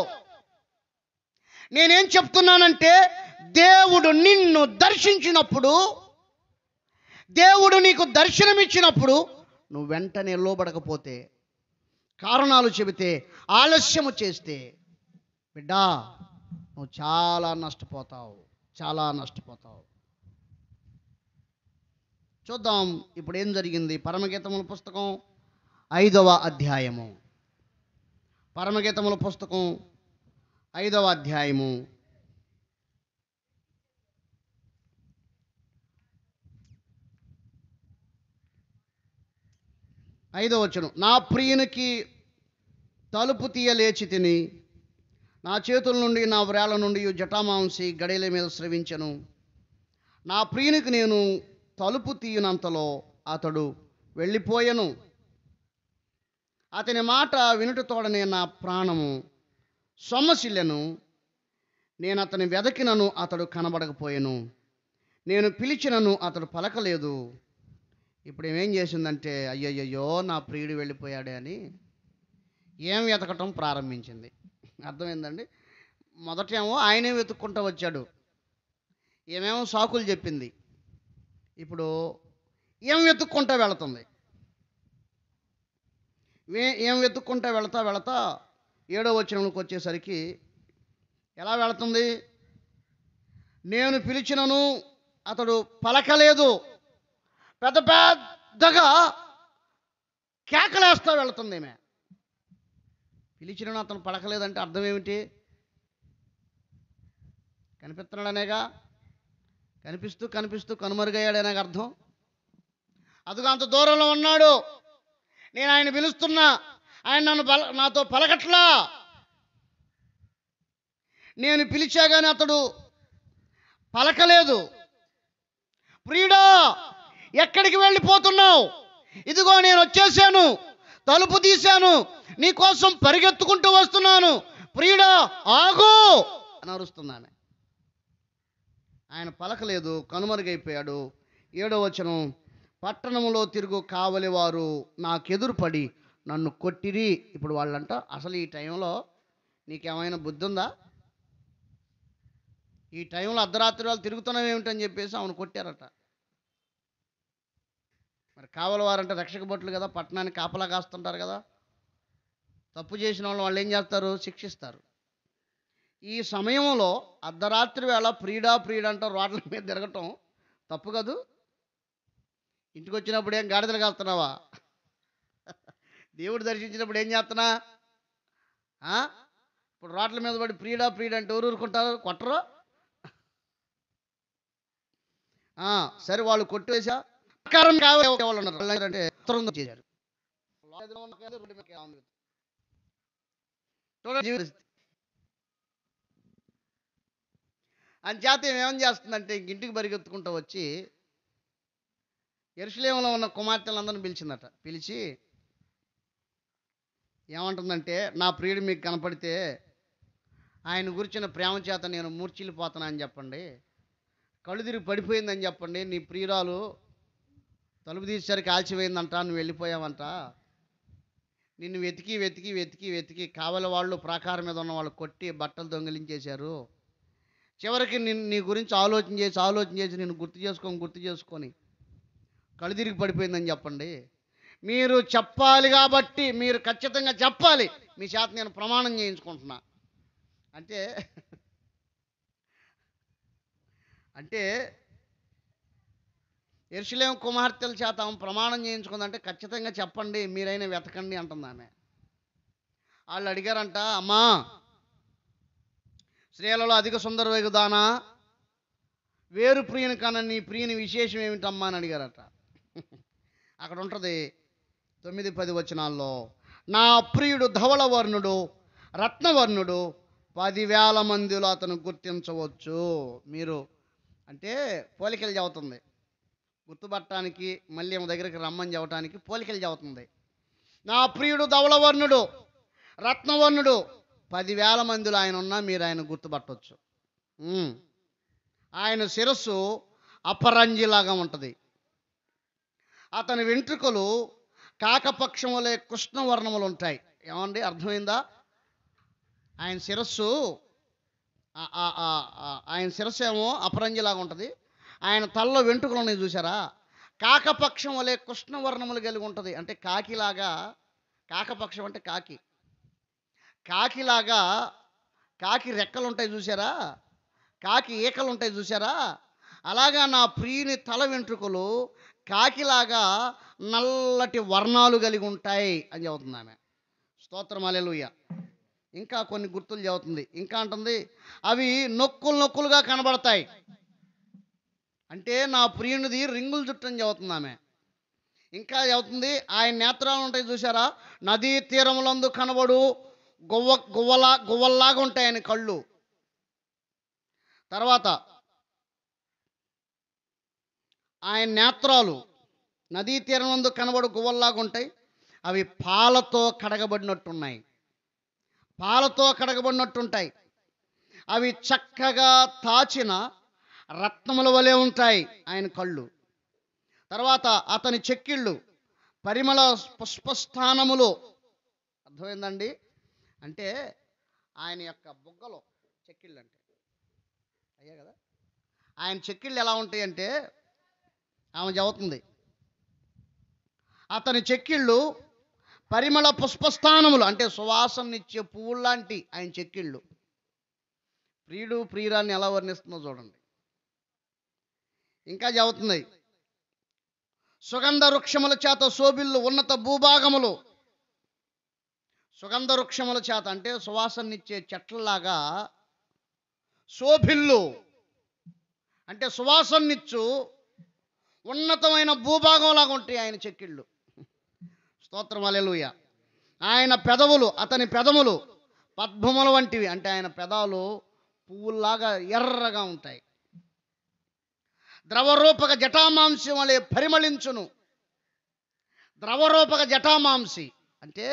Speaker 1: నేనేం చెప్తున్నానంటే, దేవుడు నిన్ను దర్శించినప్పుడు, దేవుడు నీకు దర్శనమిచ్చినప్పుడు నువ్వు వెంటనే లోబడకపోతే, కారణాలు చెబితే, ఆలస్యము చేస్తే, బిడ్డా నువ్వు చాలా నష్టపోతావు, చాలా నష్టపోతావు. చూద్దాం ఇప్పుడు ఏం జరిగింది. పరమగీతముల పుస్తకం 5వ అధ్యాయము. పరమగీతముల పుస్తకం 5వ అధ్యాయము 5వ వచనం. నా ప్రియునికి తలుపు తీయలేచి తిని, నా చేతుల నుండి నా వ్రేళ్ల నుండి జటామాంసి గడియల మీద స్రవించెను. నా ప్రియునికి నేను తలుపు తీయనంతలో అతడు వెళ్ళిపోయెను. అతని మాట వినుటతోడనే నా ప్రాణము సొమ్మసిల్లెను. నేను అతని వెదకినను అతడు కనబడకపోయెను, నేను పిలిచినను అతడు పలకలేదు. ఇప్పుడు ఏమేం చేసిందంటే, అయ్యయ్యో నా ప్రియుడు వెళ్ళిపోయాడే అని ఏం వెతకటం ప్రారంభించింది. అర్థమైందండి? మొదటేమో ఆయనే వెతుక్కుంటూ వచ్చాడు, ఏమేమో సాకులు చెప్పింది. ఇప్పుడు ఏం వెతుక్కుంటూ వెళుతుంది. ఏం వెతుక్కుంటూ వెళతా 7వ వచనంలోకి వచ్చేసరికి ఎలా వెళుతుంది? నేను పిలిచినను అతడు పలకలేదు. పెద్ద పెద్దగా కేకలేస్తా వెళుతుంది ఈమె. పిలిచినను అతను పలకలేదంటే అర్థం ఏమిటి? కనిపిస్తున్నాడనేగా, కనిపిస్తూ కనుమరుగయ్యాడనేగా అర్థం. అదిగో అంత దూరంలో ఉన్నాడు, నేను ఆయన పిలుస్తున్నా, ఆయన నాతో పలకట్లా. నేను పిలిచా కానీ అతడు పలకలేదు. ప్రియుడా ఎక్కడికి వెళ్ళిపోతున్నావు? ఇదిగో నేను వచ్చేసాను, తలుపు తీశాను, నీ కోసం పరిగెత్తుకుంటూ వస్తున్నాను, ప్రియుడా ఆగు అని అరుస్తున్నాను. ఆయన పలకలేదు, కనుమరుగైపోయాడు. 7వ వచనం. పట్టణంలో తిరుగు కావలి వారు నాకెదురుపడి నన్ను కొట్టిరి. ఇప్పుడు వాళ్ళంట, అసలు ఈ టైంలో నీకేమైనా బుద్ధి ఉందా? ఈ టైంలో అర్ధరాత్రి వాళ్ళు తిరుగుతున్నావు ఏమిటని చెప్పేసి ఆమెను కొట్టారట. మరి కావలి వారంటే రక్షక భటులు కదా, పట్టణానికి కాపలా కాస్తుంటారు కదా. తప్పు చేసిన వాళ్ళు ఏం చేస్తారు? శిక్షిస్తారు. ఈ సమయంలో అర్ధరాత్రి వేళ ప్రియుడా అంటూ రోడ్ల మీద తిరగటం తప్పు కదూ. ఇంటికి వచ్చినప్పుడు ఏం గాడిదలు కాస్తున్నావా? దేవుడు దర్శించినప్పుడు ఏం చేస్తున్నా? ఇప్పుడు రోడ్ల మీద పడి ప్రియుడా అంటే ఎవరు ఊరుకుంటారు? కొట్టరు. సరే వాళ్ళు కొట్టేసా అంటే చేశారు. అంచేత ఏమేం చేస్తుందంటే ఇంటికి పరిగెత్తుకుంటూ వచ్చి యెరూషలేములో ఉన్న కుమార్తెలందరిని పిలిచిందట. పిలిచి ఏమంటుందంటే, నా ప్రియుడు మీకు కనపడితే ఆయన గురించిన ప్రేమ చేత నేను మూర్చిల్లిపోతాను అని చెప్పండి, కళ్ళు తిరిగి పడిపోయిందని చెప్పండి, నీ ప్రియురాలు తలుపు తీసేసరికి ఆల్చిపోయిందంట, నువ్వు వెళ్ళిపోయావంట, నిన్ను వెతికి కావలి వాళ్ళు ప్రాకారం మీద ఉన్న వాళ్ళు కొట్టి బట్టలు దొంగిలించేశారు, చివరికి నీ గురించి ఆలోచన చేసి నేను గుర్తు చేసుకొని కళ్ళు తిరిగి పడిపోయిందని చెప్పండి. మీరు చెప్పాలి కాబట్టి మీరు ఖచ్చితంగా చెప్పాలి. మీ చేత నేను ప్రమాణం చేయించుకుంటున్నా అంటే అంటే యెరూషలేము కుమార్తెల చేత ఆమె ప్రమాణం చేయించుకుందంటే ఖచ్చితంగా చెప్పండి, మీరైనా వెతకండి అంటుంది ఆమె. వాళ్ళు అడిగారంట, అమ్మా స్త్రీలలో అధిక సుందరవెగుదానా, వేరు ప్రియుని కన్నా నీ ప్రియుని విశేషం ఏమిటమ్మా అని అడిగారట. అక్కడ ఉంటుంది 9-10 వచనాల్లో, నా ప్రియుడు ధవళవర్ణుడు రత్నవర్ణుడు 10,000 మందిలో అతను గుర్తించవచ్చు. మీరు అంటే పోలికలు చెబుతుంది, గుర్తుపట్టడానికి మళ్ళీ మా దగ్గరికి రమ్మని చెప్పడానికి పోలికలు చెబుతుంది. నా ప్రియుడు ధవళవర్ణుడు రత్నవర్ణుడు 10,000 మందిలో ఆయన ఉన్నా మీరు ఆయన గుర్తుపట్టవచ్చు. ఆయన శిరస్సు అపరంజిలాగా ఉంటుంది. అతని వెంట్రుకలు కాకపక్షం వలె కృష్ణవర్ణములు ఉంటాయి. ఏమండి, అర్థమైందా? ఆయన శిరస్సు ఏమో అపరంజిలాగా ఉంటుంది. ఆయన తలలో వెంట్రుకలు ఉన్నాయి చూసారా, కాకపక్షం వలె కృష్ణవర్ణములు కలిగి ఉంటుంది. అంటే కాకిలాగా, కాకపక్షం అంటే కాకిలాగా, కాకి రెక్కలు ఉంటాయి చూసారా, కాకి ఈకలు ఉంటాయి చూసారా, అలాగా నా ప్రియుని తల వెంట్రుకలు కాకిలాగా నల్లటి వర్ణాలు కలిగి ఉంటాయి అని చెబుతుంది ఆమె. స్తోత్రం హల్లెలూయా. ఇంకా కొన్ని గుర్తులు చెబుతుంది. ఇంకా అంటుంది, అవి నొక్కులుగా కనబడతాయి. అంటే నా ప్రియునిది రింగుల జుట్టు అని చెబుతుంది ఆమె. ఇంకా చెబుతుంది, ఆయన నేత్రాలు ఉంటాయి చూసారా, నదీ తీరములందు కనబడు గువ్వల్లాగా ఉంటాయి ఆయన కళ్ళు. తర్వాత ఆయన నేత్రాలు నదీ తీరములందు కనబడు గువ్వల్లాగా ఉంటాయి. అవి పాలతో కడగబడినట్టుంటాయి. అవి చక్కగా తాచిన రత్నముల వలె ఉంటాయి ఆయన కళ్ళు. తర్వాత అతని చెక్కిళ్ళు పరిమళ పుష్పస్థానములు. అర్థమైందండి? అంటే ఆయన యొక్క బుగ్గలో చెక్కిళ్ళు అంటే అయ్యే కదా. ఆయన చెక్కిళ్ళు ఎలా ఉంటాయి అంటే ఆమె చెబుతుంది, అతని చెక్కిళ్ళు పరిమళ పుష్పస్థానములు, అంటే సువాసననిచ్చే పువ్వుల్లాంటి ఆయన చెక్కిళ్ళు. ప్రియుడు ప్రియురాన్ని ఎలా వర్ణిస్తుందో చూడండి. ఇంకా చెబుతుంది, సుగంధ వృక్షముల చేత శోభిల్లు ఉన్నత భూభాగములు. సుగంధ వృక్షముల చేత అంటే సువాసననిచ్చే చెట్లలాగా, శోభిల్లు అంటే సువాసననిచ్చు ఉన్నతమైన భూభాగంలాగా ఉంటాయి ఆయన చెక్కిళ్ళు. స్తోత్రం హల్లెలూయా. ఆయన పెదవులు, అతని పెదములు పద్మముల వంటివి, అంటే ఆయన పెదాలు పువ్వుల్లాగా ఎర్రగా ఉంటాయి. ద్రవరూపక జటామాంసి వలె పరిమళించును. ద్రవరూపక జటామాంసి అంటే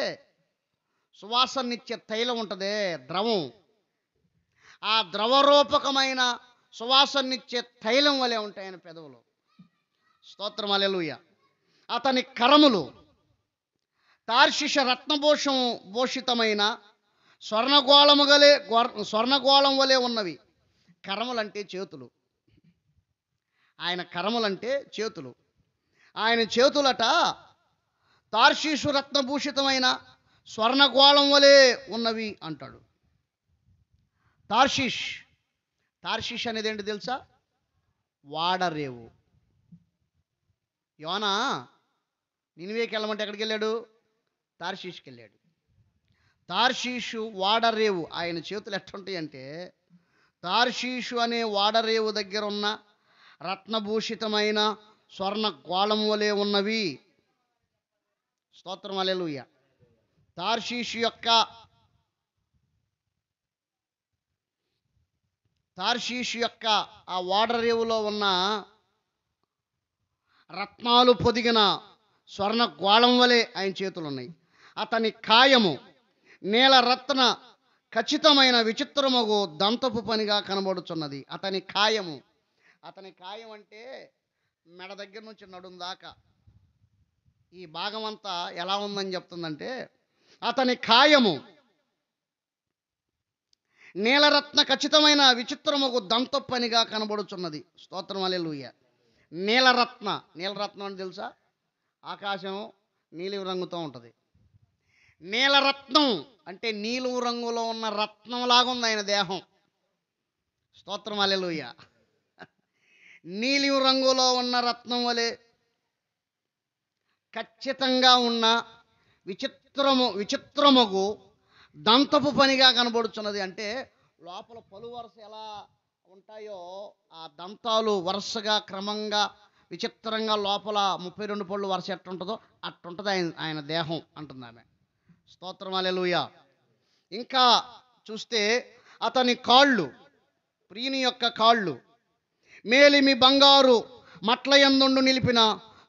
Speaker 1: సువాసననిచ్చే తైలం ఉంటుందే, ద్రవం. ఆ ద్రవరూపకమైన సువాసననిచ్చే తైలం వలె ఉంటాయి ఆయన పెదవులు. స్తోత్రం హల్లెలూయా. అతని కరములు తార్షిష రత్నభూషితమైన స్వర్ణగోళం వలె ఉన్నవి. కరములంటే చేతులు. ఆయన కరములంటే చేతులు. ఆయన చేతులట తార్షీషు రత్నభూషితమైన స్వర్ణగోళం వలె ఉన్నవి అంటాడు. తార్షీష్ అనేది ఏంటి తెలుసా? వాడరేవు. యోనా నినివేకి వెళ్ళమంటే ఎక్కడికి వెళ్ళాడు? తార్షీష్కి వెళ్ళాడు. తార్షీషు వాడరేవు. ఆయన చేతులు ఎట్టుంటాయి అంటే తార్షీషు అనే వాడరేవు దగ్గర ఉన్న రత్నభూషితమైన స్వర్ణ గోళం వలె ఉన్నవి. స్తోత్రం హల్లెలూయా. తార్షీషు యొక్క ఆ వాడరేవులో ఉన్న రత్నాలు పొదిగిన స్వర్ణ గోళం వలె ఆయన చేతులు ఉన్నాయి. అతని కాయము నీల రత్న ఖచ్చితమైన విచిత్రమగు దంతపు పనిగా కనబడుచున్నది. అతని కాయం అంటే మెడ దగ్గర నుంచి నడుం దాకా ఈ భాగం అంతా ఎలా ఉందని చెప్తుందంటే, అతని కాయము నీలరత్న ఖచ్చితమైన విచిత్రముకు దంతపనిగా కనబడుచున్నది. స్తోత్రం హల్లెలూయా. నీలరత్నం అని తెలుసా? ఆకాశం నీలి రంగుతో ఉంటుంది. నీలరత్నం అంటే నీలం రంగులో ఉన్న రత్నంలాగా ఉంది ఆయన దేహం. స్తోత్రం హల్లెలూయా. నీలి రంగులో ఉన్న రత్నం వలె ఖచ్చితంగా ఉన్న విచిత్రముకు దంతపు పనిగా కనబడుచున్నది. అంటే లోపల పలు వరుస ఎలా ఉంటాయో ఆ దంతాలు వరుసగా క్రమంగా విచిత్రంగా లోపల 32 పళ్ళు వరుస ఎట్టుంటుందో అట్టుంటుంది ఆయన దేహం అంటుంది ఆమె. స్తోత్రం హల్లెలూయా. ఇంకా చూస్తే అతని కాళ్ళు, ప్రియుని యొక్క కాళ్ళు మేలిమి బంగారు మట్ల యందుండు నిలిపిన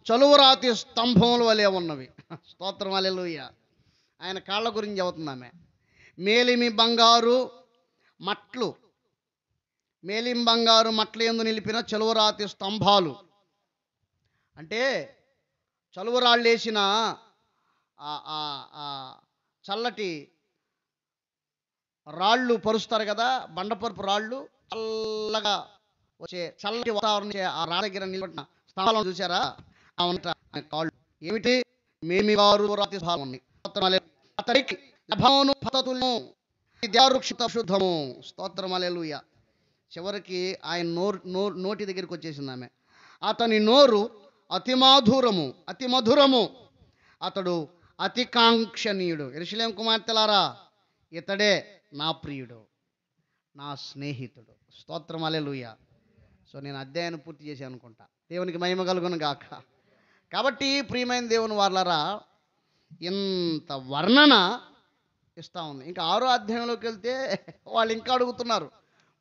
Speaker 1: చలువరాతి స్తంభముల వలె ఉన్నవి. స్తోత్రం హల్లెలూయా. ఆయన కాళ్ళ గురించి చెబుతుంది ఆమె. మేలిమి బంగారు మట్ల యందు నిలిపిన చలువరాతి స్తంభాలు అంటే చలువరాళ్ళు వేసిన చల్లటి రాళ్ళు పరుస్తారు కదా, బండపరుపు రాళ్ళు, చల్లగా వచ్చే చల్లటి వాతావరణం ఆ రాళ్ళ దగ్గర నిలబడిన స్తంభాలను చూసారా? కాళ్ళు ఏమిటి? మేమి రాతి అతడికి లభోను పతతులను శుద్ధము. స్తోత్రం హల్లెలూయా. చివరికి ఆయన నోటి దగ్గరికి వచ్చేసింది ఆమె. అతని నోరు అతి మధురము, అతడు అతి కాంక్షణీయుడు. యెరూషలేము కుమార్తెలారా, ఇతడే నా ప్రియుడు, నా స్నేహితుడు. స్తోత్రం హల్లెలూయా. సో నేను అధ్యాయాన్ని పూర్తి చేశాను అనుకుంటా. దేవునికి మహిమ కలుగును గాక. కాబట్టి ప్రియమైన దేవుని వారలారా, ఇంత వర్ణన ఇస్తూ ఉంది. ఇంకా 6వ అధ్యాయంలోకి వెళ్తే వాళ్ళు ఇంకా అడుగుతున్నారు,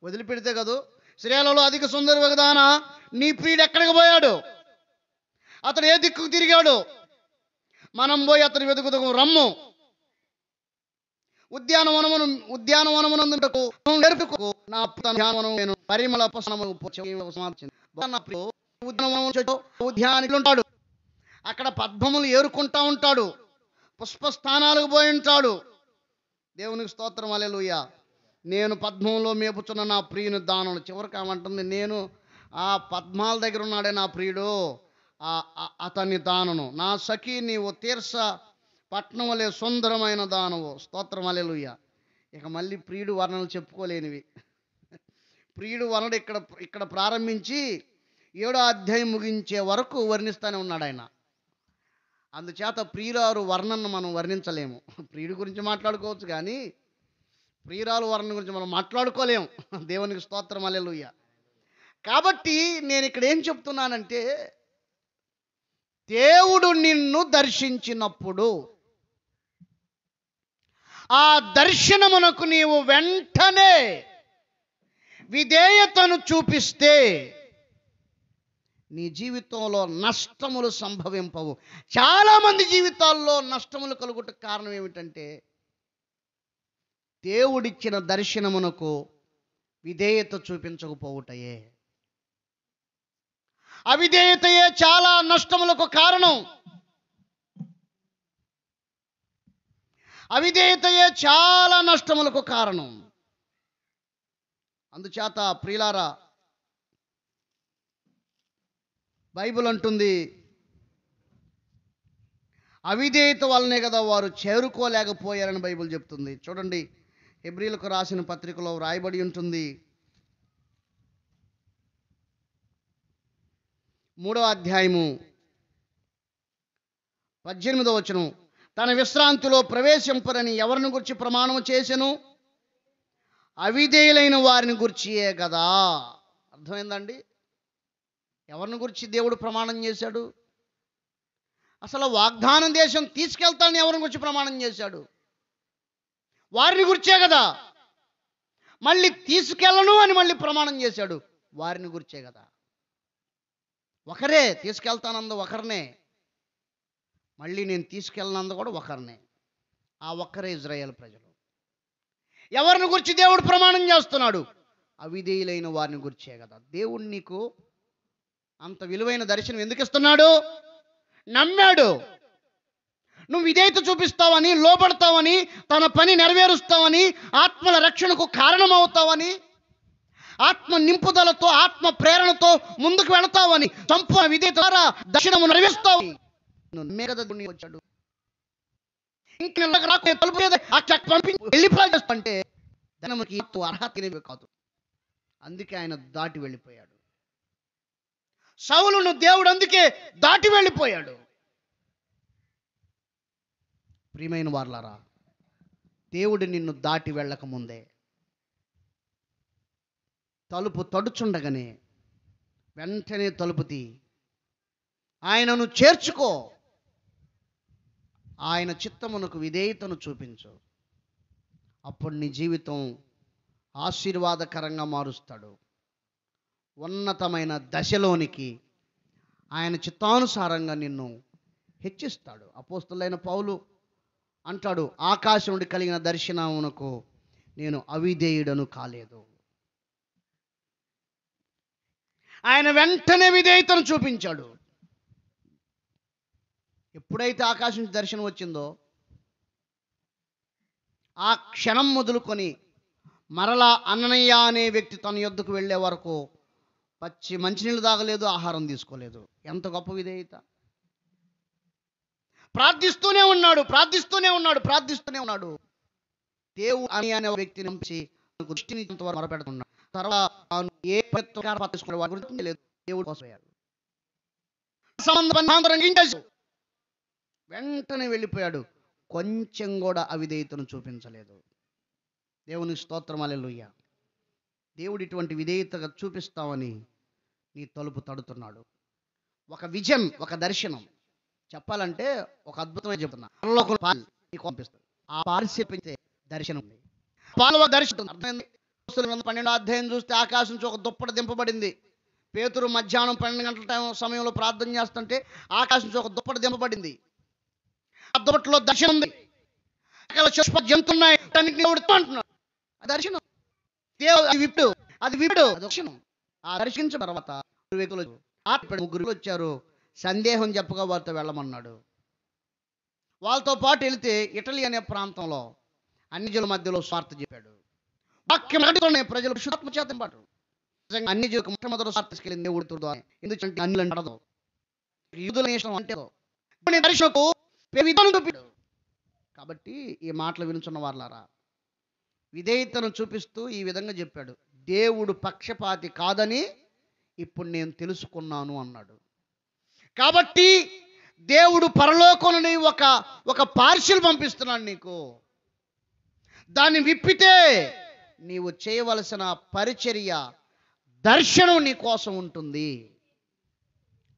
Speaker 1: వదిలిపెడితే కదూ, స్త్రీలలో అధిక సుందరి ఒకదానా, నీ ప్రియుడు ఎక్కడికి పోయాడు? అతడు ఏ దిక్కుకు తిరిగాడు? మనం పోయి అతని వెతుకుతూ రమ్ము. ఉద్యానవనమునందుటకు నా నేను పరిమళ ఉద్యానికి ఉంటాడు. అక్కడ పద్మములు ఏరుకుంటా ఉంటాడు, పుష్పస్థానాలకు పోయి ఉంటాడు. దేవునికి స్తోత్రం హల్లెలూయా. నేను పద్మంలో మేపుచున్న నా ప్రియుని దానను. చివరికి ఏమంటుంది? నేను ఆ పద్మాల దగ్గర ఉన్నాడే నా ప్రియుడు, అతని దానను. నా సఖి నీవు తీర్స పట్నం వలె సుందరమైన దానవు. స్తోత్రం హల్లెలూయా. ఇక మళ్ళీ ప్రియుడు వర్ణనలు చెప్పుకోలేనివి. ప్రియుడు వర్ణన ఇక్కడ ప్రారంభించి 7వ అధ్యాయం ముగించే వరకు వర్ణిస్తూనే ఉన్నాడు ఆయన. అందుచేత ప్రియురాలు వర్ణనను మనం వర్ణించలేము. ప్రియుడి గురించి మాట్లాడుకోవచ్చు కానీ ప్రియురాలు వర్ణన గురించి మనం మాట్లాడుకోలేము. దేవునికి స్తోత్రం హల్లెలూయా. కాబట్టి నేను ఇక్కడ ఏం చెప్తున్నానంటే, దేవుడు నిన్ను దర్శించినప్పుడు ఆ దర్శనమునకు నీవు వెంటనే విధేయతను చూపిస్తే నీ జీవితంలో నష్టములు సంభవింపవు. చాలామంది జీవితాల్లో నష్టములు కలుగుటకు కారణం ఏమిటంటే, దేవుడిచ్చిన దర్శనమునకు విధేయత చూపించకపోవుటయే. అవిధేయతయే చాలా నష్టములకు కారణం. అవిధేయతయే చాలా నష్టములకు కారణం. అందుచేత ప్రియులారా, బైబిల్ అంటుంది, అవిధేయత వల్లనే కదా వారు చేరుకోలేకపోయారని బైబిల్ చెప్తుంది. చూడండి, హెబ్రీలకు రాసిన పత్రికలో వ్రాయబడి ఉంటుంది, 3వ అధ్యాయము 18వ వచనం, తన విశ్రాంతిలో ప్రవేశింపరని ఎవరిని గురించి ప్రమాణం చేసెను? అవిధేయులైన వారిని గుర్చియే కదా. అర్థమైందండి? ఎవరిని గురించి దేవుడు ప్రమాణం చేశాడు? అసలు వాగ్దానం దేశం తీసుకెళ్తానని ఎవరిని గురించి ప్రమాణం చేశాడు? వారిని గురించే కదా. మళ్ళీ తీసుకెళ్ళను అని మళ్ళీ ప్రమాణం చేశాడు, వారిని గురించే కదా. ఒకరే తీసుకెళ్తానంద ఒకరినే, మళ్ళీ నేను తీసుకెళ్ళనంద కూడా ఒకరినే. ఆ ఒక్కరే ఇజ్రాయేల్ ప్రజలు. ఎవరిని గురించి దేవుడు ప్రమాణం చేస్తున్నాడు? అవిధేయులైన వారిని గురించే కదా. దేవుడు నీకు అంత విలువైన దర్శనం ఎందుకు ఇస్తున్నాడు? నమ్మాడు. నువ్వు విధేయత చూపిస్తావని, లోబడతావని, తన పని నెరవేరుస్తావని, ఆత్మల రక్షణకు కారణమవుతావని, ఆత్మ నింపుదలతో, ఆత్మ ప్రేరణతో ముందుకు వెళతావని, సంపూర్ణ విధేయత ద్వారా దర్శనము నెరవేరుస్తావు. వచ్చాడు వెళ్ళిపోతే అర్హత కాదు. అందుకే ఆయన దాటి వెళ్ళిపోయాడు. సౌలును దేవుడు అందుకే దాటి వెళ్ళిపోయాడు. ప్రియమైన వారలారా, దేవుడు నిన్ను దాటి వెళ్ళక ముందే, తలుపు తడుచుండగానే వెంటనే తలుపు తీ, ఆయనను చేర్చుకో, ఆయన చిత్తమునకు విధేయతను చూపించు. అప్పుడు నీ జీవితం ఆశీర్వాదకరంగా మారుస్తాడు. ఉన్నతమైన దశలోనికి ఆయన చిత్తానుసారంగా నిన్ను హెచ్చిస్తాడు. అపోస్తలుడైన పౌలు అంటాడు, ఆకాశం నుండి కలిగిన దర్శనమునకు నేను అవిధేయుడను కాలేదు. ఆయన వెంటనే విధేయతను చూపించాడు. ఎప్పుడైతే ఆకాశం నుంచి దర్శనం వచ్చిందో ఆ క్షణం మొదలుకొని మరలా అననీయ అనే వ్యక్తి తన యొద్దకు వెళ్ళే వరకు మంచినీళ్ళు తాగలేదు, ఆహారం తీసుకోలేదు. ఎంత గొప్ప విధేయత! ప్రార్థిస్తూనే ఉన్నాడు. దేవుడు అనే వ్యక్తిని పంపించి దృష్టిని మొరపెడుతున్నాడు. తర్వాత దేవుడు వెంటనే వెళ్ళిపోయాడు. కొంచెం కూడా అవిధేయతను చూపించలేదు. దేవుని స్తోత్రం, హల్లెలూయా. దేవుడు ఇటువంటి విధేయతగా చూపిస్తామని నీ తలుపు తడుతున్నాడు. ఒక విజన్, ఒక దర్శనం చెప్పాలంటే ఒక అద్భుతమైన చెప్తున్నా. ఆ పారిశించే దర్శనం ఉంది. దర్శనం 12వ అధ్యాయం చూస్తే ఆకాశం నుంచి ఒక దుప్పటి దింపబడింది. పేతురు మధ్యాహ్నం 12 గంటల టైం సమయంలో ప్రార్థన చేస్తుంటే ఆకాశం నుంచి ఒక దుప్పటి దింపబడింది. ఆ దుప్పటిలో దర్శనం ఉంది. జంతువున్నాయి అంటున్నాడు. దర్శనం అది విప్పుడు దర్శనం. ఆ దర్శించిన తర్వాత ముగ్గురు వచ్చారు. సందేహం చెప్పగా వారితో వెళ్ళమన్నాడు. వాళ్ళతో పాటు వెళితే ఇటలీ అనే ప్రాంతంలో అన్ని జనుల మధ్యలో స్వార్థ చెప్పాడు. వాక్యం ప్రజలు శుద్ధాత్మ చేత పాటు అన్ని జీవులకు మొట్టమొదటి స్వార్థ తీసుకెళ్ళింది దేవుడితో. ఎందుకంటే అన్ని పడదు యూదుల అంటే దర్శనకు కాబట్టి ఈ మాటలు వినుచున్న వారలారా, విధేయతను చూపిస్తూ ఈ విధంగా చెప్పాడు, దేవుడు పక్షపాతి కాదని ఇప్పుడు నేను తెలుసుకున్నాను అన్నాడు. కాబట్టి దేవుడు పరలోకం నుండి ఒక పార్సిల్ పంపిస్తున్నాడు నీకు. దాన్ని విప్పితే నీవు చేయవలసిన పరిచర్య, దర్శనం నీ కోసం ఉంటుంది.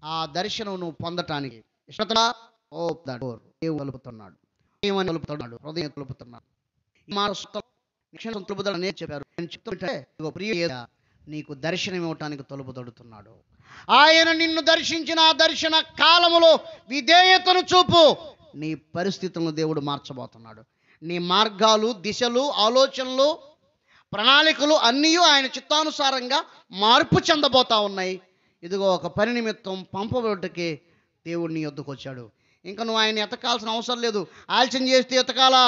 Speaker 1: ఆ దర్శనం నువ్వు పొందటానికి దేవుడు కలుపుతున్నాడు, హృదయం కలుపుతున్నాడు. చెప్పారు, నీకు దర్శనం ఇవ్వటానికి తలుపు తడుతున్నాడు. ఆయన నిన్ను దర్శించిన ఆ దర్శన కాలములో విధేయతను చూపు. నీ పరిస్థితులను దేవుడు మార్చబోతున్నాడు. నీ మార్గాలు, దిశలు, ఆలోచనలు, ప్రణాళికలు అన్నీ ఆయన చిత్తానుసారంగా మార్పు చెందబోతా ఉన్నాయి. ఇదిగో ఒక పని నిమిత్తం పంపబోటకే దేవుడు నీ వద్దకు వచ్చాడు. ఇంకా నువ్వు ఆయన ఎతకాల్సిన అవసరం లేదు. ఆలస్యం చేస్తే ఎతకాలా,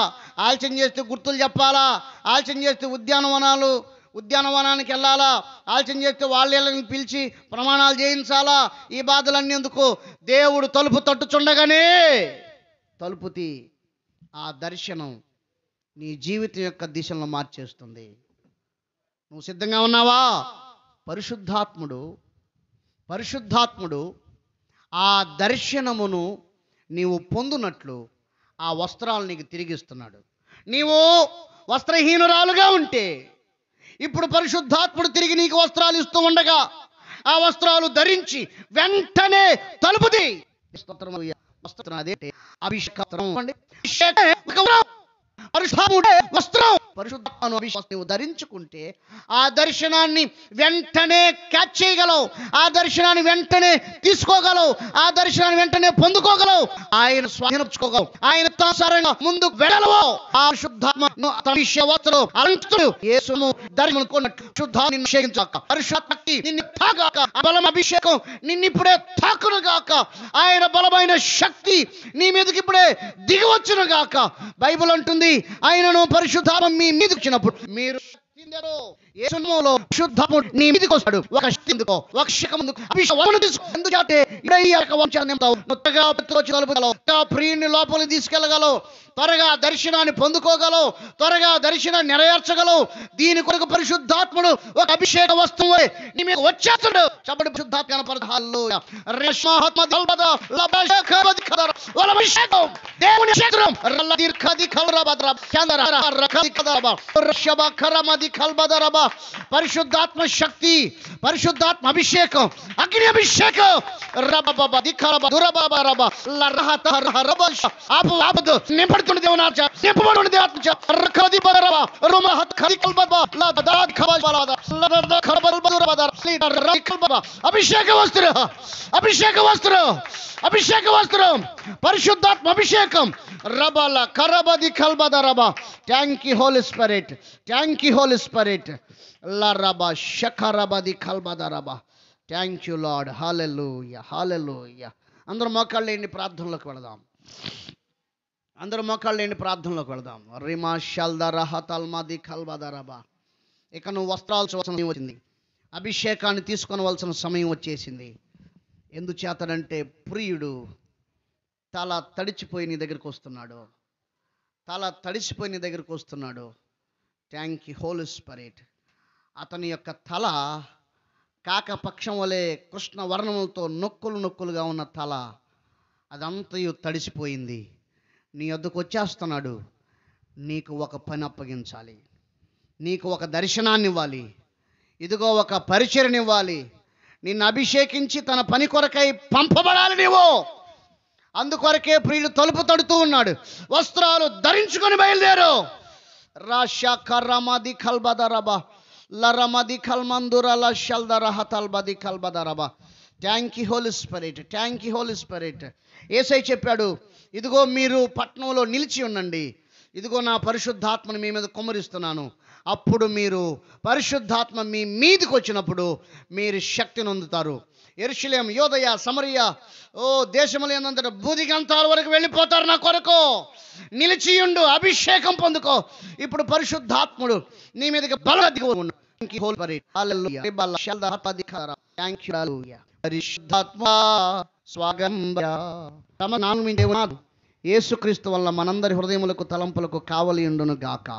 Speaker 1: ఆలస్యం చేస్తే గుర్తులు చెప్పాలా, ఆలస్యం చేస్తే ఉద్యానవనానికి వెళ్ళాలా, ఆలస్యం చేస్తే వాళ్ళని పిలిచి ప్రమాణాలు చేయించాలా, ఈ బాధలన్నీ ఎందుకు? దేవుడు తలుపు తట్టుచుండగానే తలుపు తీ. ఆ దర్శనం నీ జీవితం యొక్క దిశలను మార్చేస్తుంది. నువ్వు సిద్ధంగా ఉన్నావా? పరిశుద్ధాత్ముడు ఆ దర్శనమును నీవు పొందునట్లు ఆ వస్త్రాలు నీకు తిరిగిస్తున్నాడు. నీవు వస్త్రహీనురాలుగా ఉంటే ఇప్పుడు పరిశుద్ధాత్ముడు తిరిగి నీకు వస్త్రాలు ఇస్తూ ఉండగా ఆ వస్త్రాలు ధరించి వెంటనే తలుపుది. వస్త్రం పరిశుద్ధాత్మను అభిషేకం నీవు ధరించుకుంటే ఆ దర్శనాన్ని వెంటనే క్యాచ్ చేయగలవు, ఆ దర్శనాన్ని వెంటనే తీసుకోగలవు, ఆ దర్శనాన్ని వెంటనే పొందుకోగలవు, ఆయన స్వాధీనపరచుకోగలవు, ఆయన తాసారంగా ముందుకు వెళ్ళవు. ఆ శుద్ధాత్మను అభిషేకం అలంకృతుడు యేసును దర్శనం కొన్నట్టు శుద్ధాన్ని అభిషేకించాక, పరిశుద్ధాత్మకి నిన్ను తాగాక, ఆ బలం అభిషేకం నిన్ను ఇప్పుడే తాకును గాక, ఆయన బలమైన శక్తి నీ మీదకి ఇప్పుడే దిగివచ్చును గాక. బైబిల్ అంటుంది, ఆయనను పరిశుద్ధాత్మ మీ మీదకి వచ్చినప్పుడు మీరు యేసులో శుద్ధముడు నీ మీదకి వస్తాడు. ఒక శక్తి ఎందుకో, ఒక శకం ఎందుకు, అభిషేకం తీసుకో. ఎందుకంటే ప్రియుని లోపలికి తీసుకెళ్ళగలవు, త్వరగా దర్శనాన్ని పొందుకోగలవు, త్వరగా దర్శనాన్ని నెరవేర్చగలవు. దీని కొరకు పరిశుద్ధాత్ముడు ఒక అభిషేక వస్తువు నీ మీద వచ్చేస్తాడు. చెప్పండి, పరిశుద్ధాత్మ కనపడతాడు. దేవుని పరిశుద్ధాత్మ శక్తి, పరిశుద్ధాత్మ అభిషేకం, అగ్ని అభిషేకం. నింపడుతున్న దేవునాచ, నింపబడుతున్న దేవాత్మ, అభిషేక వస్త్రం, అభిషేక వస్త్రం, అభిషేక వస్త్రం, పరిశుద్ధాత్మ అభిషేకం. రబల కరబది కల్బద రబ. Thank you Holi Spirit, thank you Holi Spirit. లరబ షకరబది కల్బద రబ. Thank you Lord. Hallelujah, hallelujah. అందరూ మోకాళ్ళు లేని ప్రార్థనలోకి వెళదాం, అందరూ మోకాళ్ళు లేని ప్రార్థనలోకి వెళదాం. రిమా షల్దరహ తల్మది కల్బదరబ. ఇక నువ్వు వస్త్రాలు సమయం వచ్చింది, అభిషేకాన్ని తీసుకొనవలసిన సమయం వచ్చేసింది. ఎందుచేతనంటే ప్రియుడు తల తడిచిపోయి నీ దగ్గరికి వస్తున్నాడు, తల తడిసిపోయి నీ దగ్గరికి వస్తున్నాడు. Thank you Holi spirit. అతని యొక్క తల కాకపక్షం వలె కృష్ణ వర్ణములతో నొక్కులు నొక్కులుగా ఉన్న తల అదంతయు తడిసిపోయింది. నీ వద్దకు వచ్చేస్తున్నాడు. నీకు ఒక పని అప్పగించాలి, నీకు ఒక దర్శనాన్ని ఇవ్వాలి, ఇదిగో ఒక పరిచర్నివ్వాలి. నిన్ను అభిషేకించి తన పని కొరకై పంపబడాలి నీవు. అందుకొరకే ప్రియుడు తలుపు తడుతూ ఉన్నాడు. వస్త్రాలు ధరించుకొని బయలుదేరు. రాషా కర్రమది కల్బదరబ లరమది కల్మందురల షల్దరహ తల్బది కల్బదరబ. Thank you Holi Spirit, thank you Holi Spirit. యేసయ్య చెప్పాడు, ఇదిగో మీరు పట్టణంలో నిలిచి ఉండండి, ఇదిగో నా పరిశుద్ధాత్మను మీ మీద కుమ్మరిస్తున్నాను. అప్పుడు మీరు పరిశుద్ధాత్మ మీ మీదకి వచ్చినప్పుడు మీరు శక్తిని పొందుతారు. యెరూషలేము, యోదయ, సమరయ, దేశములంతటా భూదిగంతాల వరకు వెళ్ళిపోతారు. నా కొరకు నిలిచియుండు, అభిషేకం పొందుకో. ఇప్పుడు పరిశుద్ధాత్ముడు నీ మీదకి బలంగా దిగి ఉన్నాడు. పరిశుద్ధాత్మ స్వాగతం. యేసుక్రీస్తు వల్ల మనందరి హృదయములకు తలంపులకు కావలి ఉండును గాక.